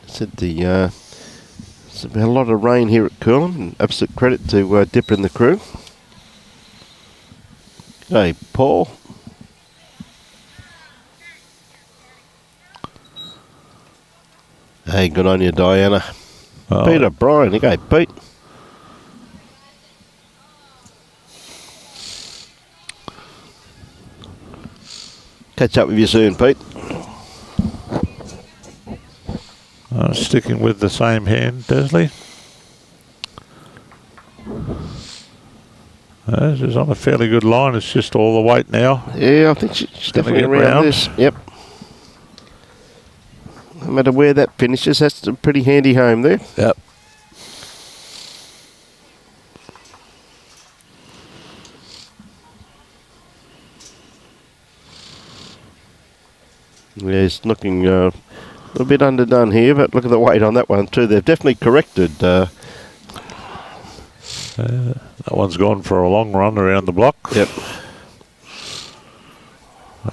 Said it's been a lot of rain here at Coolum, and absolute credit to Dipper and the crew. Hey, Paul. Hey, good on you, Diana. Oh, Peter, Brian, okay, Pete. Catch up with you soon, Pete. sticking with the same hand, Desley. She's on a fairly good line. It's just all the weight now. Yeah, I think she's Gonna definitely get around round. this. Yep. No matter where that finishes, that's a pretty handy home there. Yep. Yeah, it's looking a little bit underdone here, but look at the weight on that one too. They've definitely corrected. That one's gone for a long run around the block. Yep.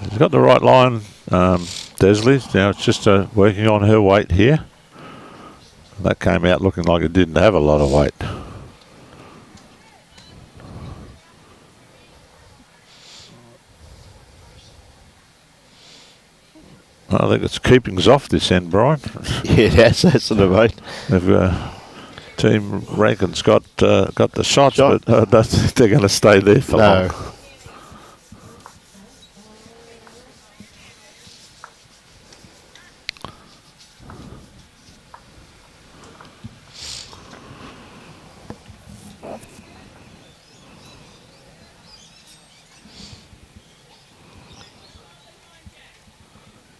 He's got the right line, Desley. Now it's just working on her weight here. That came out looking like it didn't have a lot of weight. I think it's keepings off this end, Brian. Yeah, that's the weight. Team Rankin's got the shots, but I don't think they're going to stay there for long.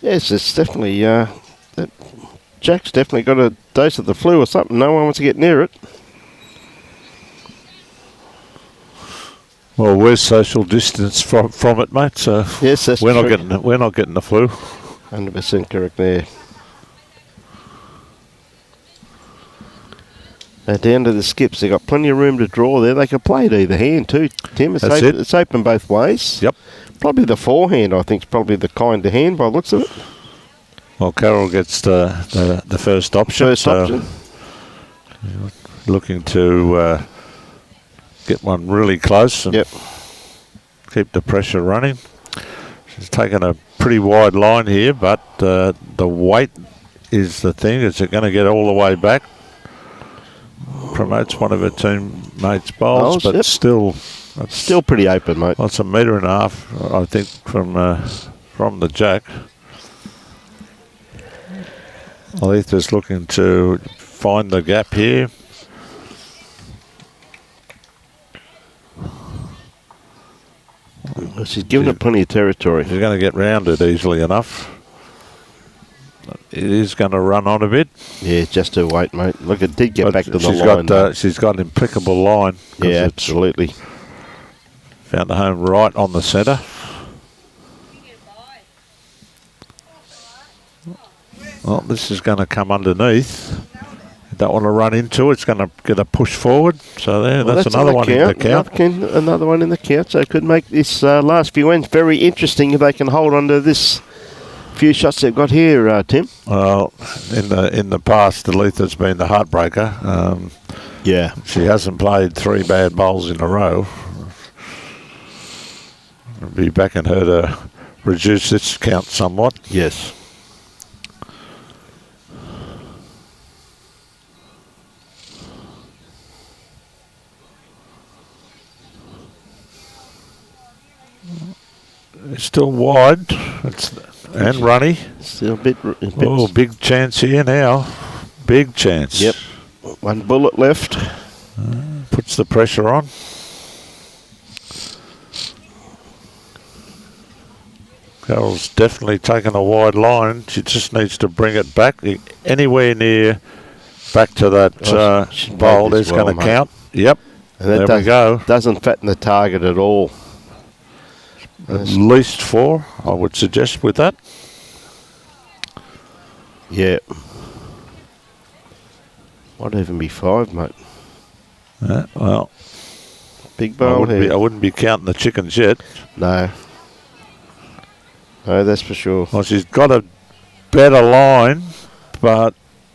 Yes, it's definitely, Jack's definitely got a dose of the flu or something. No one wants to get near it. Well, we're social distance from it, mate. So yes, that's we're true. not getting the flu. 100% correct there. Down to the skips. They've got plenty of room to draw there. They can play it either hand too, Tim. It's open both ways. Yep. Probably the forehand, I think, is probably the kinder hand by the looks of it. Well, Carol gets the first option. Looking to get one really close and keep the pressure running. She's taken a pretty wide line here, but the weight is the thing. Is it going to get all the way back? Promotes one of her teammates' bowls, but still pretty open, mate. Well, it's a metre and a half, I think, from the jack. Althea's looking to find the gap here. She's given it plenty of territory. She's going to get round it easily enough. It is going to run on a bit. Yeah, just her weight, mate. Look, it did get back to the line. She's got an impeccable line. Yeah, absolutely. Found the home right on the centre. Well, this is going to come underneath. You don't want to run into it. It's going to get a push forward. So that's another one in the count. Another one in the count. So it could make this last few ends very interesting if they can hold on to this few shots they've got here, Tim. Well, in the past, Althea's been the heartbreaker. Yeah. She hasn't played 3 bad bowls in a row. I'll be backing her to reduce this count somewhat. Yes. It's still wide and runny. Still a bit. Oh, big chance here now. Big chance. Yep. One bullet left. Puts the pressure on. Carol's definitely taken a wide line. She just needs to bring it back. Anywhere near back to that bowl, there's going to count. Yep. And that there we go. Doesn't fatten the target at all. At least 4, I would suggest with that. Yeah. Might even be 5, mate. Well, big bowl here. I wouldn't be counting the chickens yet. No. No, that's for sure. Well, she's got a better line, but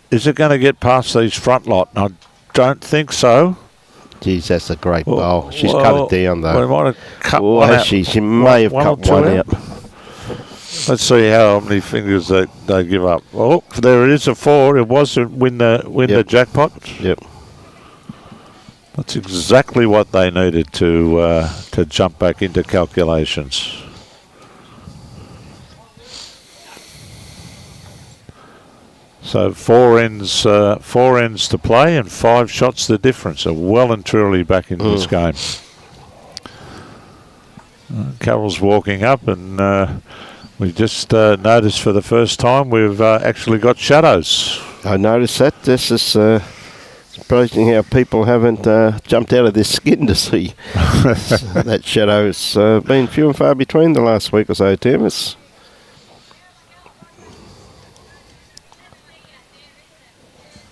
is it going to get past these front lot? I don't think so. Geez, that's a great bowl. She's cut it down, though. We might have cut one out. She may have cut one out. Let's see how many fingers they give up. Oh, there it is, a 4. It was to win the jackpot. Yep. That's exactly what they needed to jump back into calculations. So 4 ends to play and 5 shots the difference. So well and truly back in this game. Carol's walking up and We just noticed for the first time we've actually got shadows. I noticed that. This is surprising how people haven't jumped out of their skin to see that shadow. It's been few and far between the last week or so, Tim.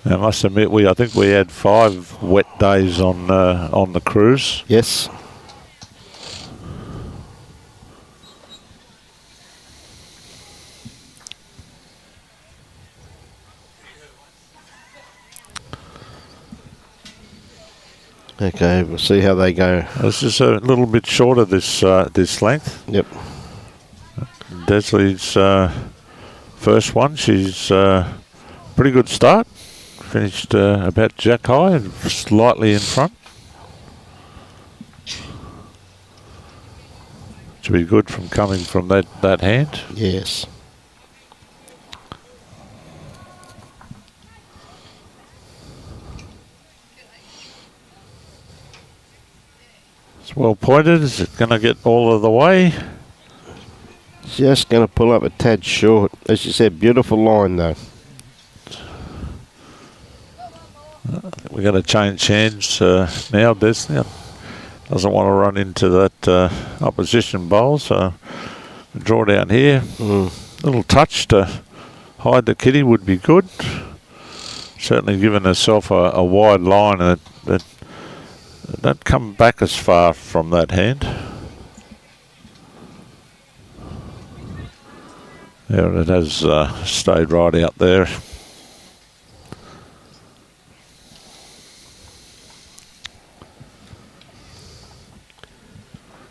I must admit, I think we had 5 wet days on the cruise. Yes. Okay, we'll see how they go. This is a little bit shorter this length. Yep. Desley's first one. She's pretty good start. Finished about jack high and slightly in front. Should be good from coming from that hand. Yes. It's well pointed. Is it going to get all of the way? Just going to pull up a tad short. As you said, beautiful line though. We're going to change hands now. Desley doesn't want to run into that opposition bowl, so draw down here. Little touch to hide the kitty would be good. Certainly giving herself a wide line, and it don't come back as far from that hand. There it has stayed right out there.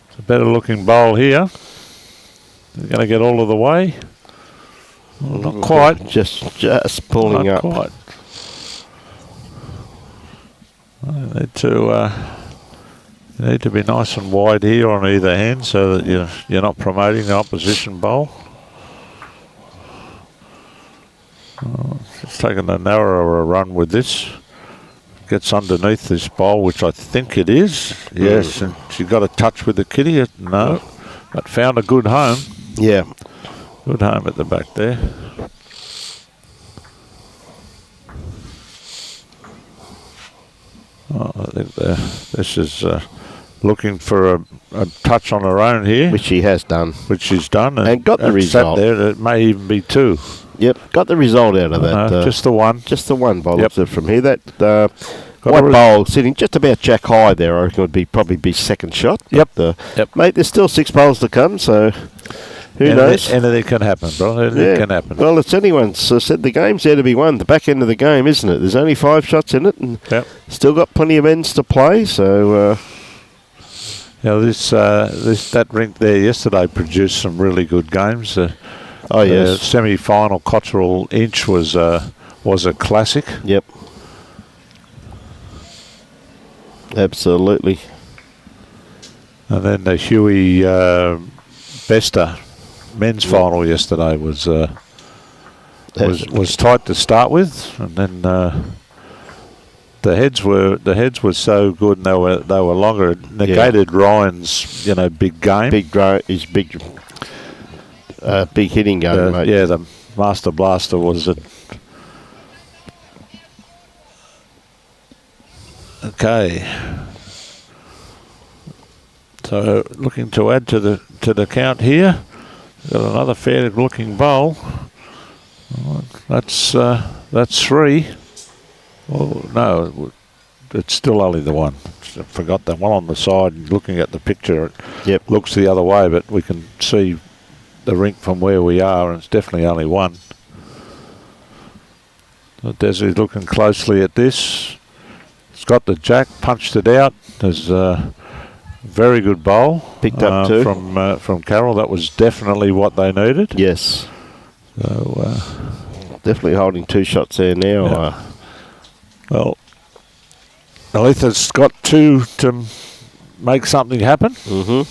It's a better looking bowl here. They're going to get all of the way. Well, not quite. Just pulling not up. Quite. You need to be nice and wide here on either hand so that you're not promoting the opposition bowl. It's taking a narrower run with this. Gets underneath this bowl, which I think it is. Yes, and she got a touch with the kitty. No, but found a good home. Yeah. Good home at the back there. I think this is looking for a touch on her own here. Which she has done. Which she's done. And got the result. Sat there. It may even be 2. Yep, got the result out of that. Just the one. Just the one by Yep. looks of it from here. That white bowl sitting just about jack high there, I reckon would probably be second shot. Yep. But, mate, there's still 6 bowls to come, so who knows? Anything can happen, bro. Anything can happen. Well, it's anyone's said the game's there to be won. The back end of the game, isn't it? There's only 5 shots in it, and still got plenty of ends to play. So, that rink there yesterday produced some really good games. Yes, semi-final Cotterell Inch was a classic. Yep, absolutely. And then the Huey Bester men's final yesterday was tight to start with, and then the heads were so good, and they were longer. It negated Ryan's big game. Big hitting game, mate. Yeah, the Master Blaster was it. Okay. So looking to add to the count here. Got another fair looking bowl. That's 3. Oh no, it's still only the one. I forgot that one on the side. Looking at the picture, it looks the other way, but we can see the rink from where we are, and it's definitely only one. So Desley's looking closely at this. It's got the jack, punched it out. There's a very good bowl. Picked up too. From Carroll. That was definitely what they needed. Yes. So definitely holding 2 shots there now. Yeah. Well, Althea's got 2 to make something happen. Mm-hmm.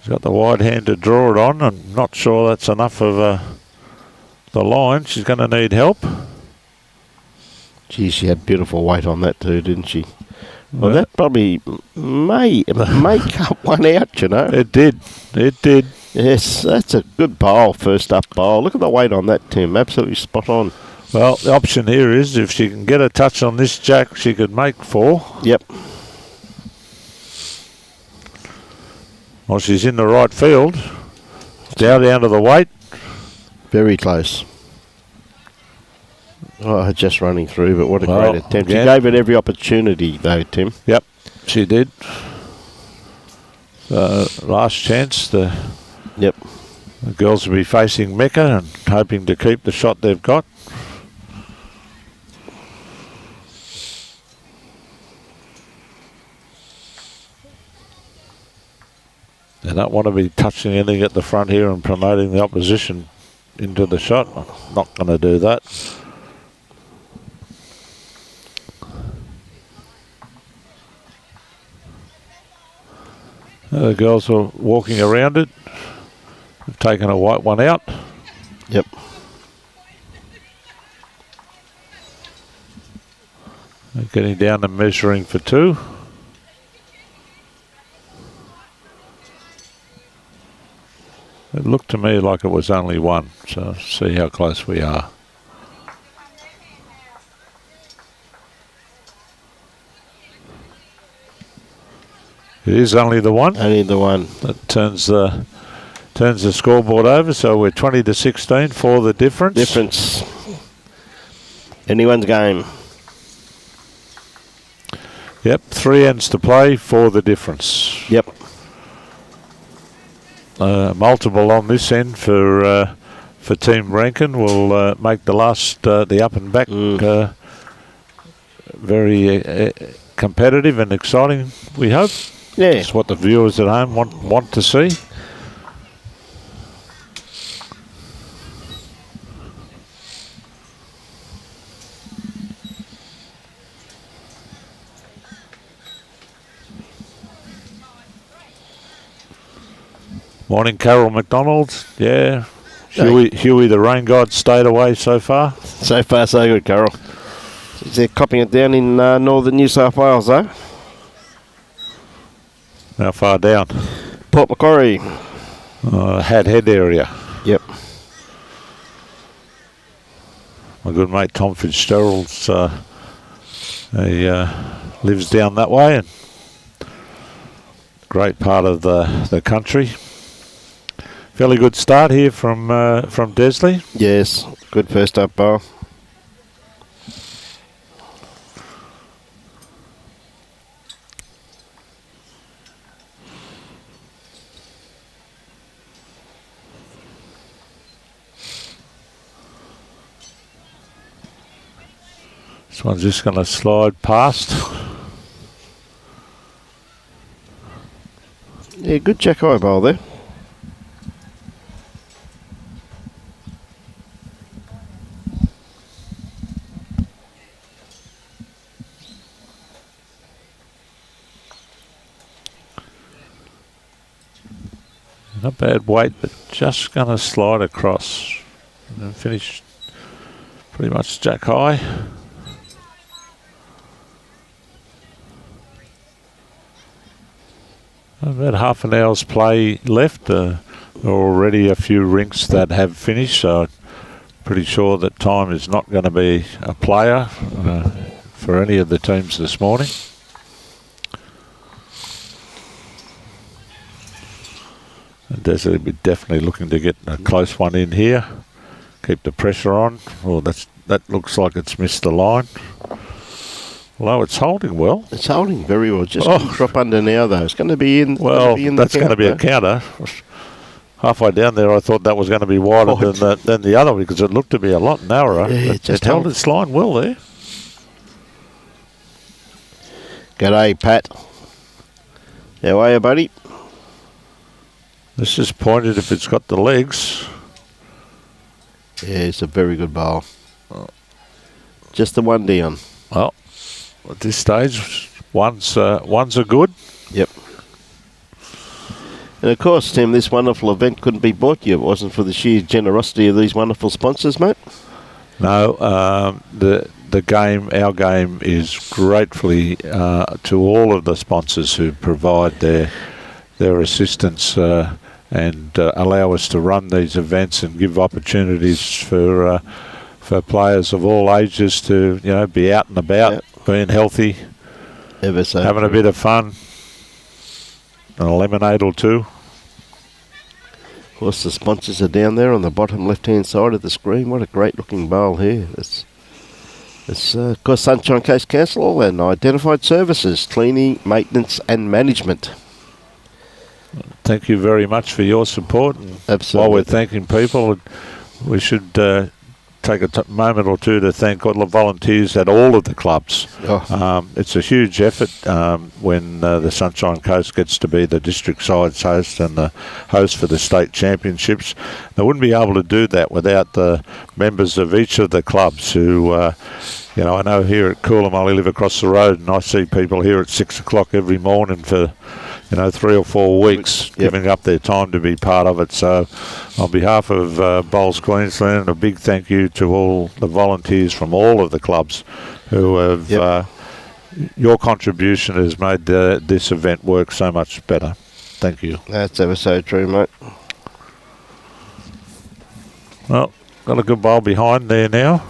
She's got the wide hand to draw it on. I'm not sure that's enough of the line. She's going to need help. Gee, she had beautiful weight on that too, didn't she? Well, that probably may cut one out, you know. It did. It did. Yes, that's a good bowl, first up bowl. Look at the weight on that, Tim. Absolutely spot on. Well, the option here is if she can get a touch on this jack, she could make 4. Yep. Well, she's in the right field. Down to the weight. Very close. Oh, just running through, but what a Well, great attempt. again. She gave it every opportunity, though, Tim. Yep, she did. Last chance. Yep. The girls will be facing Mecca and hoping to keep the shot they've got. They don't want to be touching anything at the front here and promoting the opposition into the shot. I'm not going to do that. The girls are walking around it. They've taken a white one out. Yep. They're getting down and measuring for 2. It looked to me like it was only 1, so see how close we are. It is only the 1. Only the 1. That turns the scoreboard over, so we're 20 to 16 for the difference. Anyone's game. Yep, 3 ends to play for the difference. Yep. Multiple on this end for Team Rankin will make the last, the up and back very competitive and exciting, we hope. Yeah. It's what the viewers at home want to see. Morning, Carol McDonald. Yeah. Huey the rain god stayed away so far. So far, so good, Carol. They're copying it down in northern New South Wales, though. How far down? Port Macquarie. Head area. Yep. My good mate Tom Fitzgerald's he lives down that way, and great part of the country. Fairly good start here from Desley. Yes, good first up bowl. This one's just going to slide past. Yeah, good jack high bowl there. Not bad weight, but just going to slide across and finish pretty much jack high. About half an hour's play left. There are already a few rinks that have finished, so I'm pretty sure that time is not going to be a player for any of the teams this morning. And Desley will be definitely looking to get a close one in here. Keep the pressure on. Oh, that looks like it's missed the line. Although it's holding well. It's holding very well. Just drop under now, though. It's going to be in. Well, that's going to be a counter. Halfway down there, I thought that was going to be wider than the other because it looked to be a lot narrower. Yeah, it held its line well there. G'day, Pat. How are you, buddy? This is pointed if it's got the legs. Yeah, it's a very good bowl. Just the one down. Well, at this stage, one's a good. Yep. And of course, Tim, this wonderful event couldn't be brought to you if it wasn't for the sheer generosity of these wonderful sponsors, mate. No, the our game is gratefully to all of the sponsors who provide their assistance and allow us to run these events and give opportunities for players of all ages to be out and about, being healthy, Ever so having a true. bit of fun, and a lemonade or two. Of course, the sponsors are down there on the bottom left-hand side of the screen. What a great-looking bowl here. It's of course, Sunshine Coast Council and Identified Services, Cleaning, Maintenance and Management. Thank you very much for your support. And Absolutely. while we're thanking people, we should take a moment or two to thank all the volunteers at all of the clubs. It's a huge effort when the Sunshine Coast gets to be the district side's host and the host for the state championships. They wouldn't be able to do that without the members of each of the clubs who, I know here at Coolum, I live across the road and I see people here at 6 o'clock every morning for 3 or 4 weeks, giving up their time to be part of it. So on behalf of Bowls Queensland, a big thank you to all the volunteers from all of the clubs who have, your contribution has made this event work so much better. Thank you. That's ever so true, mate. Well, got a good bowl behind there now.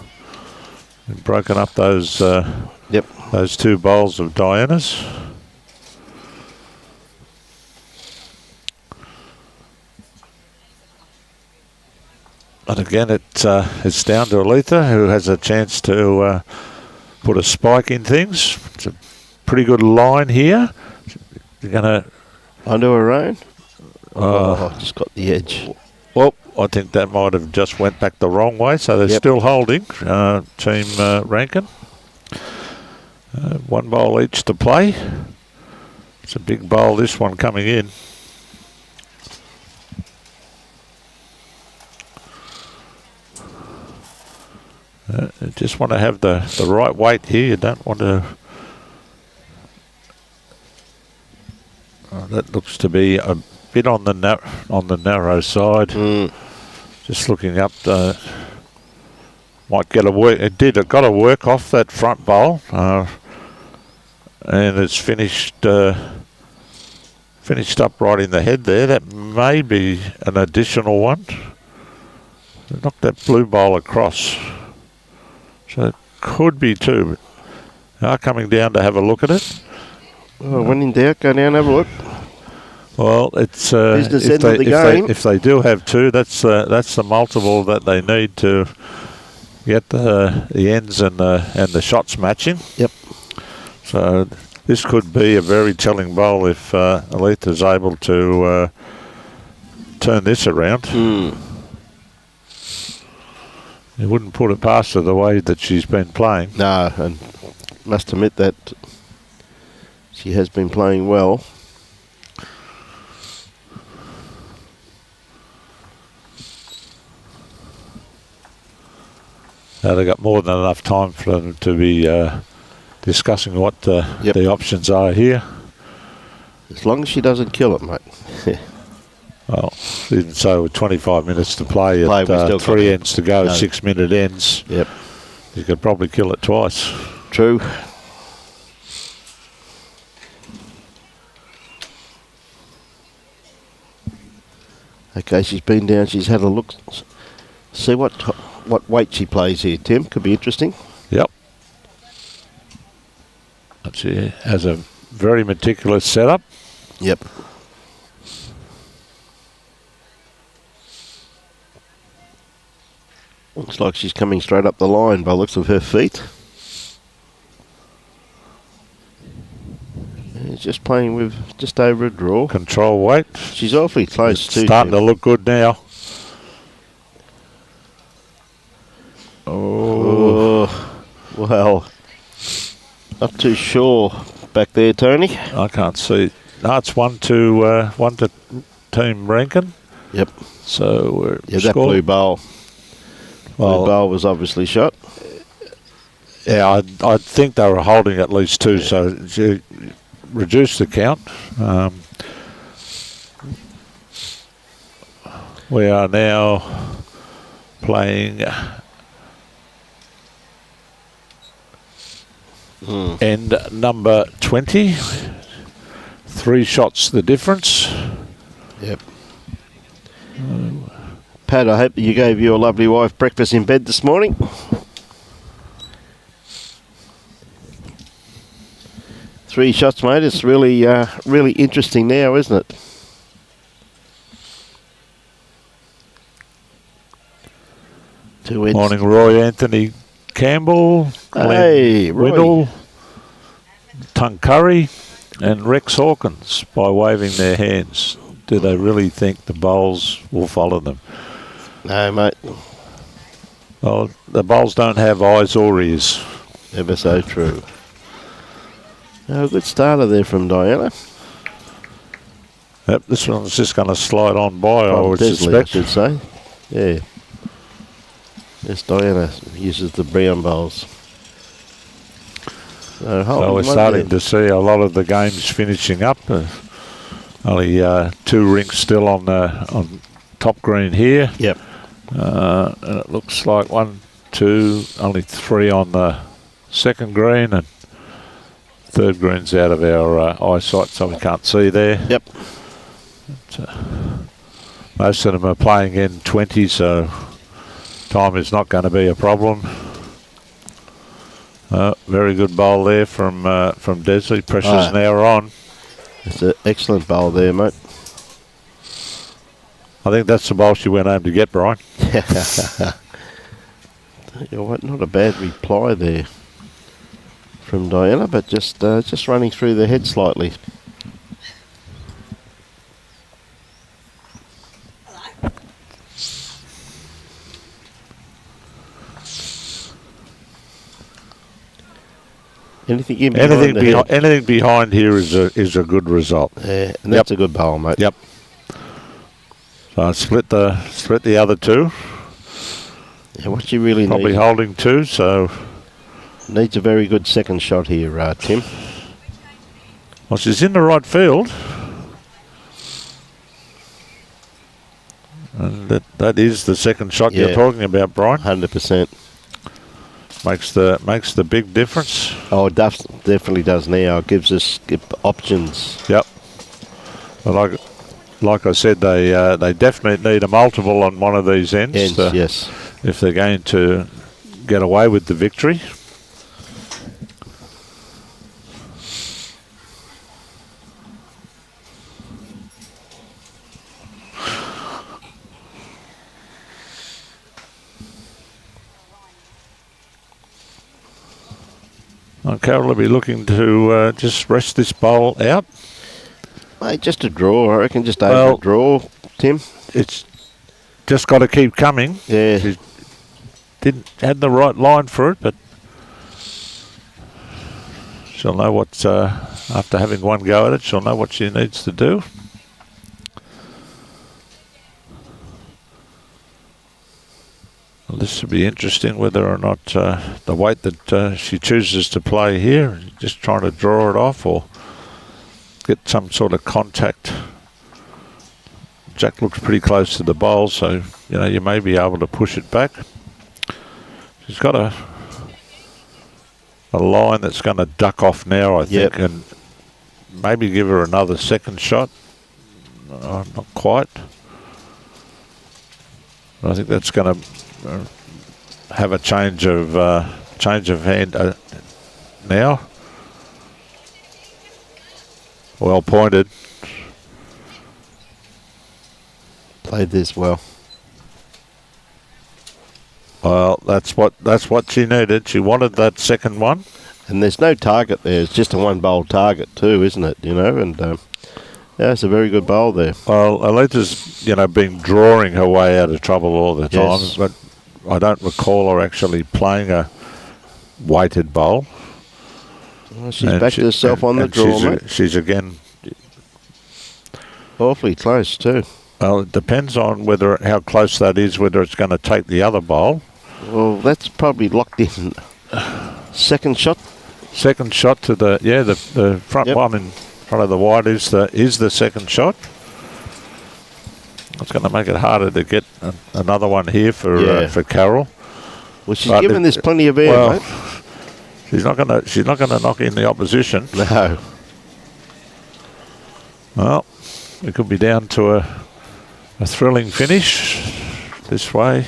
We've broken up those those 2 bowls of Diana's. And again, it's down to Althea, who has a chance to put a spike in things. It's a pretty good line here. You're going to... Onto her own? Just got the edge. Well, I think that might have just went back the wrong way, so they're still holding, Team Rankin. 1 bowl each to play. It's a big bowl, this one coming in. You just want to have the right weight here. You don't want to... that looks to be a bit on the narrow side. Just looking up, might get a work. It got a work off that front bowl, and it's finished up right in the head there. That may be an additional one. Knocked that blue bowl across. So it could be 2. They are coming down to have a look at it. When in doubt, go down and have a look. Well, it's Business end of the game. if they do have 2, that's the multiple that they need to get the ends and the shots matching. Yep. So this could be a very telling bowl if Althea's able to turn this around. You wouldn't put it past her the way that she's been playing. No, and must admit that she has been playing well. They've got more than enough time for them to be discussing what the options are here. As long as she doesn't kill it, mate. Well, even so, with 25 minutes to play, we still 3 ends to go, No. 6-minute ends, Yep. you could probably kill it twice. True. Okay, she's been down. She's had a look. See what weight she plays here, Tim. Could be interesting. Yep. She has a very meticulous setup. Yep. Looks like she's coming straight up the line by the looks of her feet. And just playing with just over a draw. Control weight. She's awfully close It's too. starting to Tim. look good now. Oh, well, not too sure back there, Tony. I can't see. No, it's 1 to Team Rankin. Yep. So we're That blue bowl. Well, Blue bowl was obviously shot. yeah, I think they were holding at least 2, so you reduce the count. We are now playing and number 20. 3 shots the difference. Yep. Pat, I hope you gave your lovely wife breakfast in bed this morning. Three shots, mate. It's really, really interesting now, isn't it? Two ends. Morning, Roy Anthony Campbell, Hey, Glenn Whittle, Tuncurry, and Rex Hawkins by waving their hands. Do they really think the bowls will follow them? No, mate. Well, the bowls don't have eyes or ears. Ever so true. Oh, a good starter there from Diana. Yep, this one's just going to slide on by, I would Desley, I suspect. should say. Yeah. Yes, Diana uses the brown bowls. So we're starting to see a lot of the games finishing up. Only 2 rinks still on top green here. Yep. And it looks like 1, 2, only 3 on the second green, and third green's out of our eyesight, so we can't see there. Yep. But, most of them are playing in 20, so time is not going to be a problem. Very good bowl there from Desley. Pressure's now on. It's an excellent bowl there, mate. I think that's the bowl she went home to get, Brian. You know what? Not a bad reply there from Diana, but just running through the head slightly. Anything in behind the head? Anything behind here is a good result. Yeah, and that's a good bowl, mate. Yep. So I split the other 2. Yeah, what you really Probably need holding 2, so needs a very good second shot here, Tim. well, she's in the right field, and that is the second shot you're talking about, Brian. 100%. Makes the big difference. Oh, it definitely does now. It gives us options. Yep. But like I said, they definitely need a multiple on one of these ends. Yes. If they're going to get away with the victory. Carol will be looking to just rest this bowl out. Mate, just a draw. I reckon just over a draw, Tim. It's just got to keep coming. Yeah. She had the right line for it, but she'll know what, after having one go at it, she'll know what she needs to do. Well, this should be interesting whether or not the weight that she chooses to play here, just trying to draw it off or get some sort of contact. Jack looks pretty close to the bowl, so you may be able to push it back. She's got a line that's going to duck off now, I think, and maybe give her another second shot. Not quite. I think that's going to have a change of hand now. Well pointed. Played this well. Well, that's what she needed. She wanted that second one. And there's no target there. It's just a one bowl target too, isn't it? And yeah, it's a very good bowl there. Well, Alita's been drawing her way out of trouble all the time, but I don't recall her actually playing a weighted bowl. Well, she's backed herself on the draw, mate. She's again awfully close too. Well, it depends on how close that is, whether it's going to take the other bowl. Well, that's probably locked in. Second shot. Second shot to the front one in front of the white is the second shot. It's going to make it harder to get another one here for Carol. Well, she's given this plenty of air, mate. She's not gonna knock in the opposition. No. Well, it could be down to a thrilling finish this way.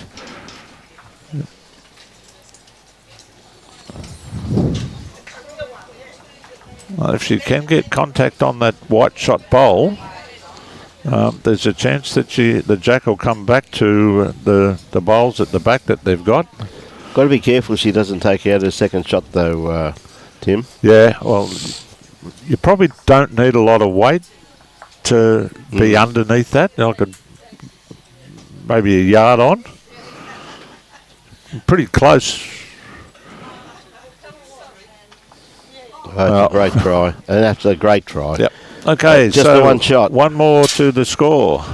Well, if she can get contact on that white shot bowl, there's a chance that the jack will come back to the bowls at the back that they've got. Got to be careful she doesn't take out her second shot though, Tim. Yeah, well, you probably don't need a lot of weight to be underneath that. Like maybe a yard on. Pretty close. That's a great try. And that's a great try. Yep. Okay, just so the one shot. One more to the score.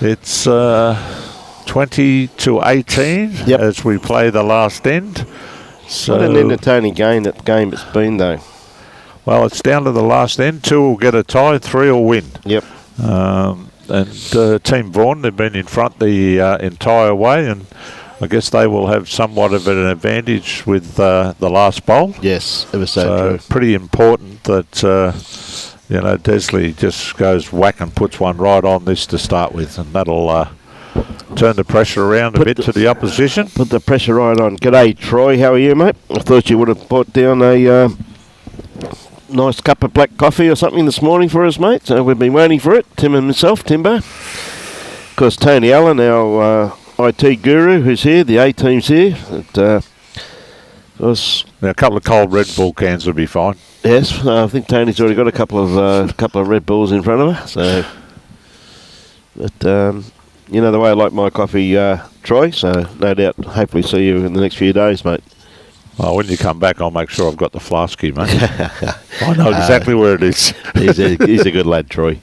It's 20-18 as we play the last end. So what an entertaining game it's been though. Well, it's down to the last end. 2 will get a tie, 3 will win. Yep. And Team Vaughan, they've been in front the entire way, and I guess they will have somewhat of an advantage with the last bowl. Yes, it was so true. Pretty important that Desley just goes whack and puts one right on this to start with, and that'll turn the pressure around a bit to the opposition. Put the pressure right on. G'day, Troy. How are you, mate? I thought you would have brought down a nice cup of black coffee or something this morning for us, mate. So we've been waiting for it, Tim and myself, Timbo. Of course, Tony Allen, our IT guru, who's here. The A-team's here. Now, a couple of cold Red Bull cans would be fine. Yes, I think Tony's already got a couple of Red Bulls in front of her. So, but you know the way I like my coffee, Troy. So no doubt, hopefully see you in the next few days, mate. Well, when you come back, I'll make sure I've got the flasky, mate. I know exactly where it is. He's a good lad, Troy.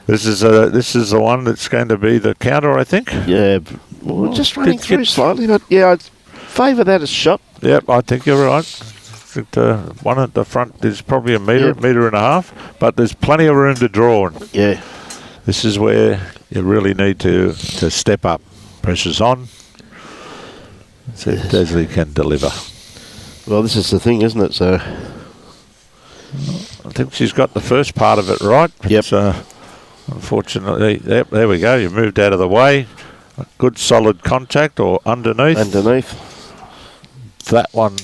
This is the one that's going to be the counter, I think. Yeah, well, just running through slightly, but yeah, I'd favour that as shot. Yep, I think you're right. I think the one at the front is probably a metre and a half, but there's plenty of room to draw. Yeah. This is where you really need to step up. Pressure's on. See if Desley can deliver. Well, this is the thing, isn't it? So I think she's got the first part of it right. Yep. Unfortunately, there we go. You moved out of the way. Good solid contact or underneath. That one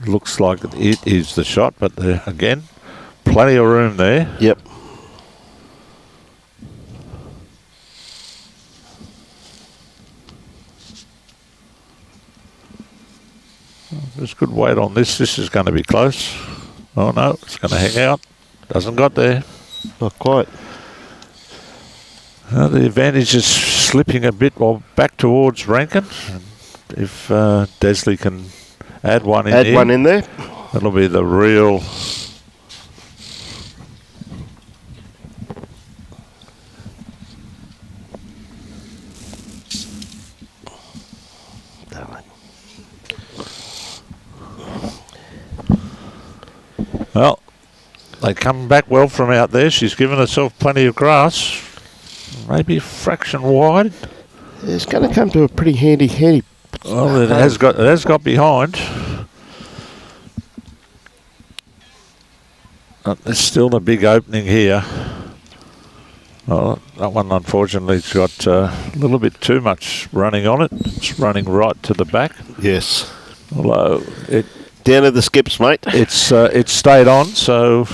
looks like it is the shot, but again, plenty of room there. Yep. There's good weight on this. This is going to be close. Oh no, it's going to hang out. Doesn't got there. Not quite. The advantage is slipping a bit back towards Rankin. If Desley can add one in there, that'll be the real. Well, they come back well from out there. She's given herself plenty of grass. Maybe a fraction wide. It's going to come to a pretty handy. Well, it has got behind. There's still a big opening here. Well, that one unfortunately has got a little bit too much running on it. It's running right to the back. Yes. Although it down to the skips, mate. It's stayed on, so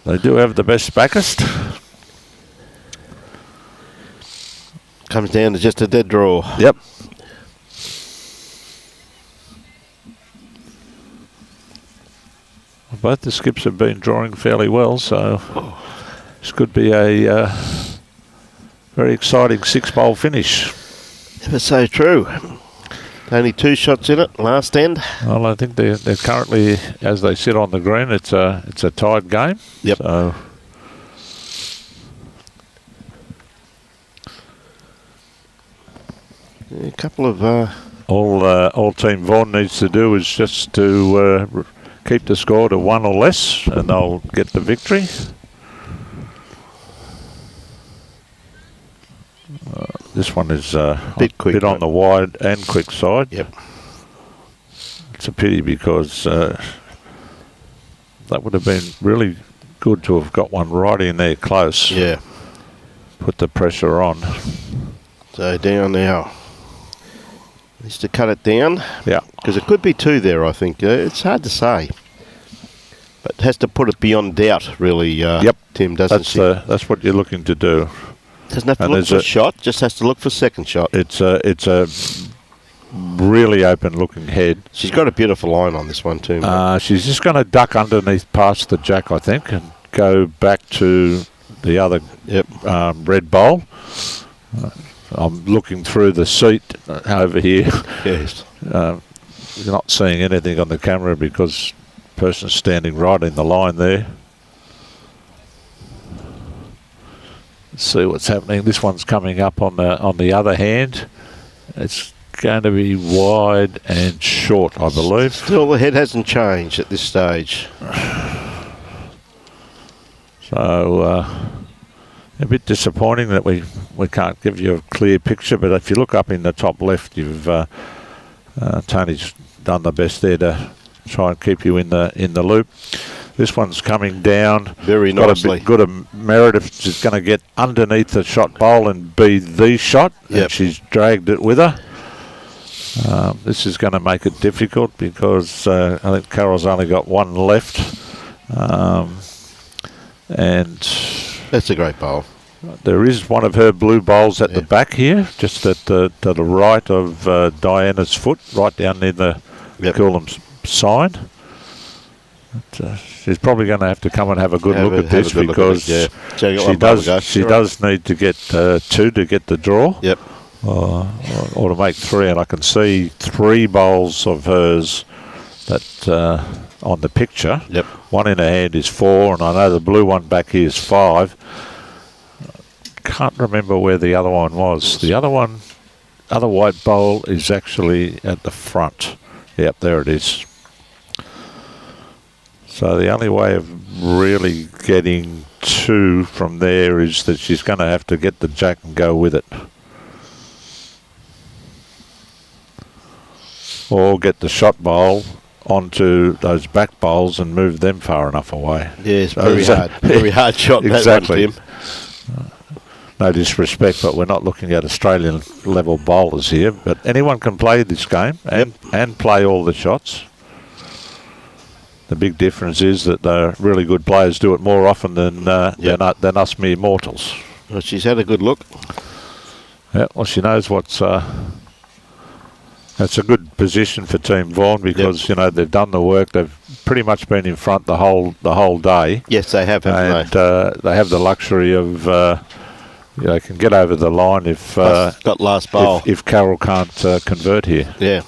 they do have the best backist. Comes down to just a dead draw. Yep. Both the skips have been drawing fairly well, so this could be a very exciting 6-bowl finish. Ever so true. Only 2 shots in it, last end. Well, I think they're currently, as they sit on the green, it's a tied game. Yep. So a couple of all Team Vaughan needs to do is just to keep the score to 1 or less, and they'll get the victory. This one is a bit quick, bit on the wide and quick side. Yep. It's a pity because that would have been really good to have got one right in there close. Yeah. Put the pressure on. So down now. Needs to cut it down. Yeah. Because it could be 2 there, I think. It's hard to say. But has to put it beyond doubt, really, Yep. Tim, doesn't she? That's what you're looking to do. Doesn't have to and look there's for a- a shot, just has to look for second shot. It's a really open-looking head. She's got a beautiful line on this one too, mate. She's just going to duck underneath past the jack, I think, and go back to the other Yep. red bowl. I'm looking through the seat over here. Yes. You're not seeing anything on the camera because the person's standing right in the line there. Let's see what's happening. This one's coming up on the other hand. It's going to be wide and short, I believe. Still, the head hasn't changed at this stage. So a bit disappointing that we can't give you a clear picture, but if you look up in the top left, you've Tony's done the best there to try and keep you in the loop. This one's coming down Very got nicely. a bit good a merit if she's going to get underneath the shot bowl and be the shot. Yep. And she's dragged it with her. This is going to make it difficult because I think Carol's only got one left. And That's a great bowl. there is one of her blue bowls at the back here, just at to the right of Diana's foot, right down near the Yep. Coolham's sign. But, she's probably going to have to come and have a good look at this because she does need to get 2 to get the draw. Yep. Or to make 3, and I can see 3 bowls of hers that on the picture. Yep. One in her hand is 4, and I know the blue one back here is 5. Can't remember where the other one was. The other white bowl is actually at the front. Yep, there it is. So the only way of really getting 2 from there is that she's going to have to get the jack and go with it. Or get the shot bowl onto those back bowls and move them far enough away. Yes, very hard. Very hard shot. Exactly. That one, Tim. No disrespect, but we're not looking at Australian level bowlers here. But anyone can play this game and play all the shots. The big difference is that the really good players do it more often than us mere mortals. Well, she's had a good look. Yeah, well, she knows what's. That's a good position for Team Vaughan because they've done the work. They've pretty much been in front the whole day. Yes, they have, haven't and they have the luxury of they can get over the line if got last bowl. if Carol can't convert here. Yeah.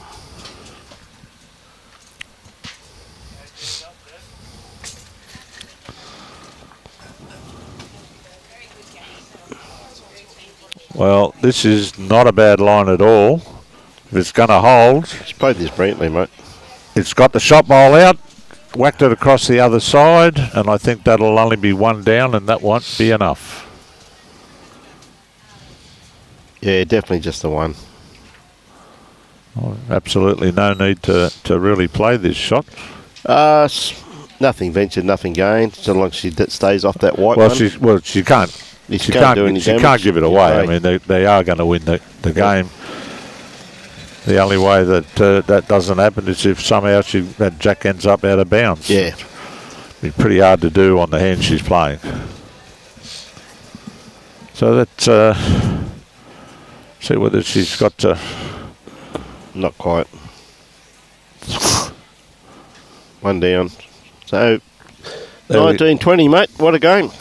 Well, this is not a bad line at all. If it's going to hold, She played this brilliantly, mate. it's got the shot bowl out, whacked it across the other side, and I think that'll only be 1 down, and that won't be enough. Yeah, definitely just the one. Oh, absolutely no need to really play this shot. Nothing ventured, nothing gained. So long as she stays off that white Well, one. she can't. She can't do any She damage. can't give it away. I Yeah. mean, they are going to win the game. The only way that that doesn't happen is if somehow that jack ends up out of bounds. Yeah. Be pretty hard to do on the hand she's playing. So that's see whether she's got to. Not quite. 1 down. So, There we- 19-20, mate. What a game.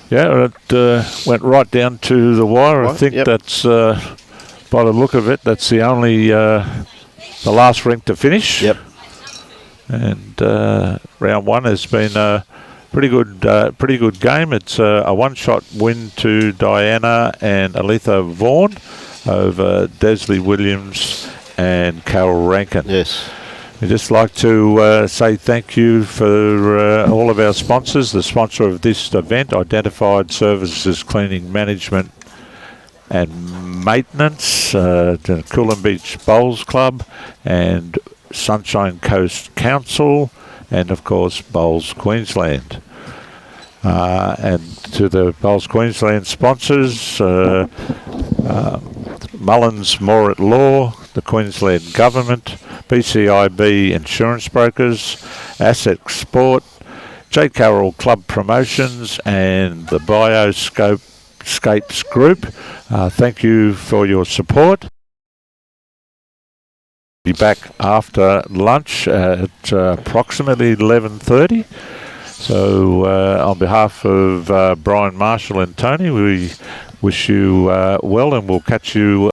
Yeah, it went right down to the wire. I Right, think yep. that's by the look of it, that's the only the last rink to finish. Yep. And round 1 has been a pretty good game. It's a 1-shot win to Diana and Althea Vaughan over Desley Williams and Carol Rankin. Yes. We'd just like to say thank you for all of our sponsors. The sponsor of this event, Identified Services Cleaning Management and Maintenance, to Coolum Beach Bowls Club, and Sunshine Coast Council, and of course Bowls Queensland. And to the Bowls Queensland sponsors, Mullins More at Law, the Queensland Government, BCIB Insurance Brokers, Asset Sport, J. Carroll Club Promotions, and the Bioscapes Group. Thank you for your support. Be back after lunch at approximately 11:30. So on behalf of Brian Marshall and Tony, we wish you well, and we'll catch you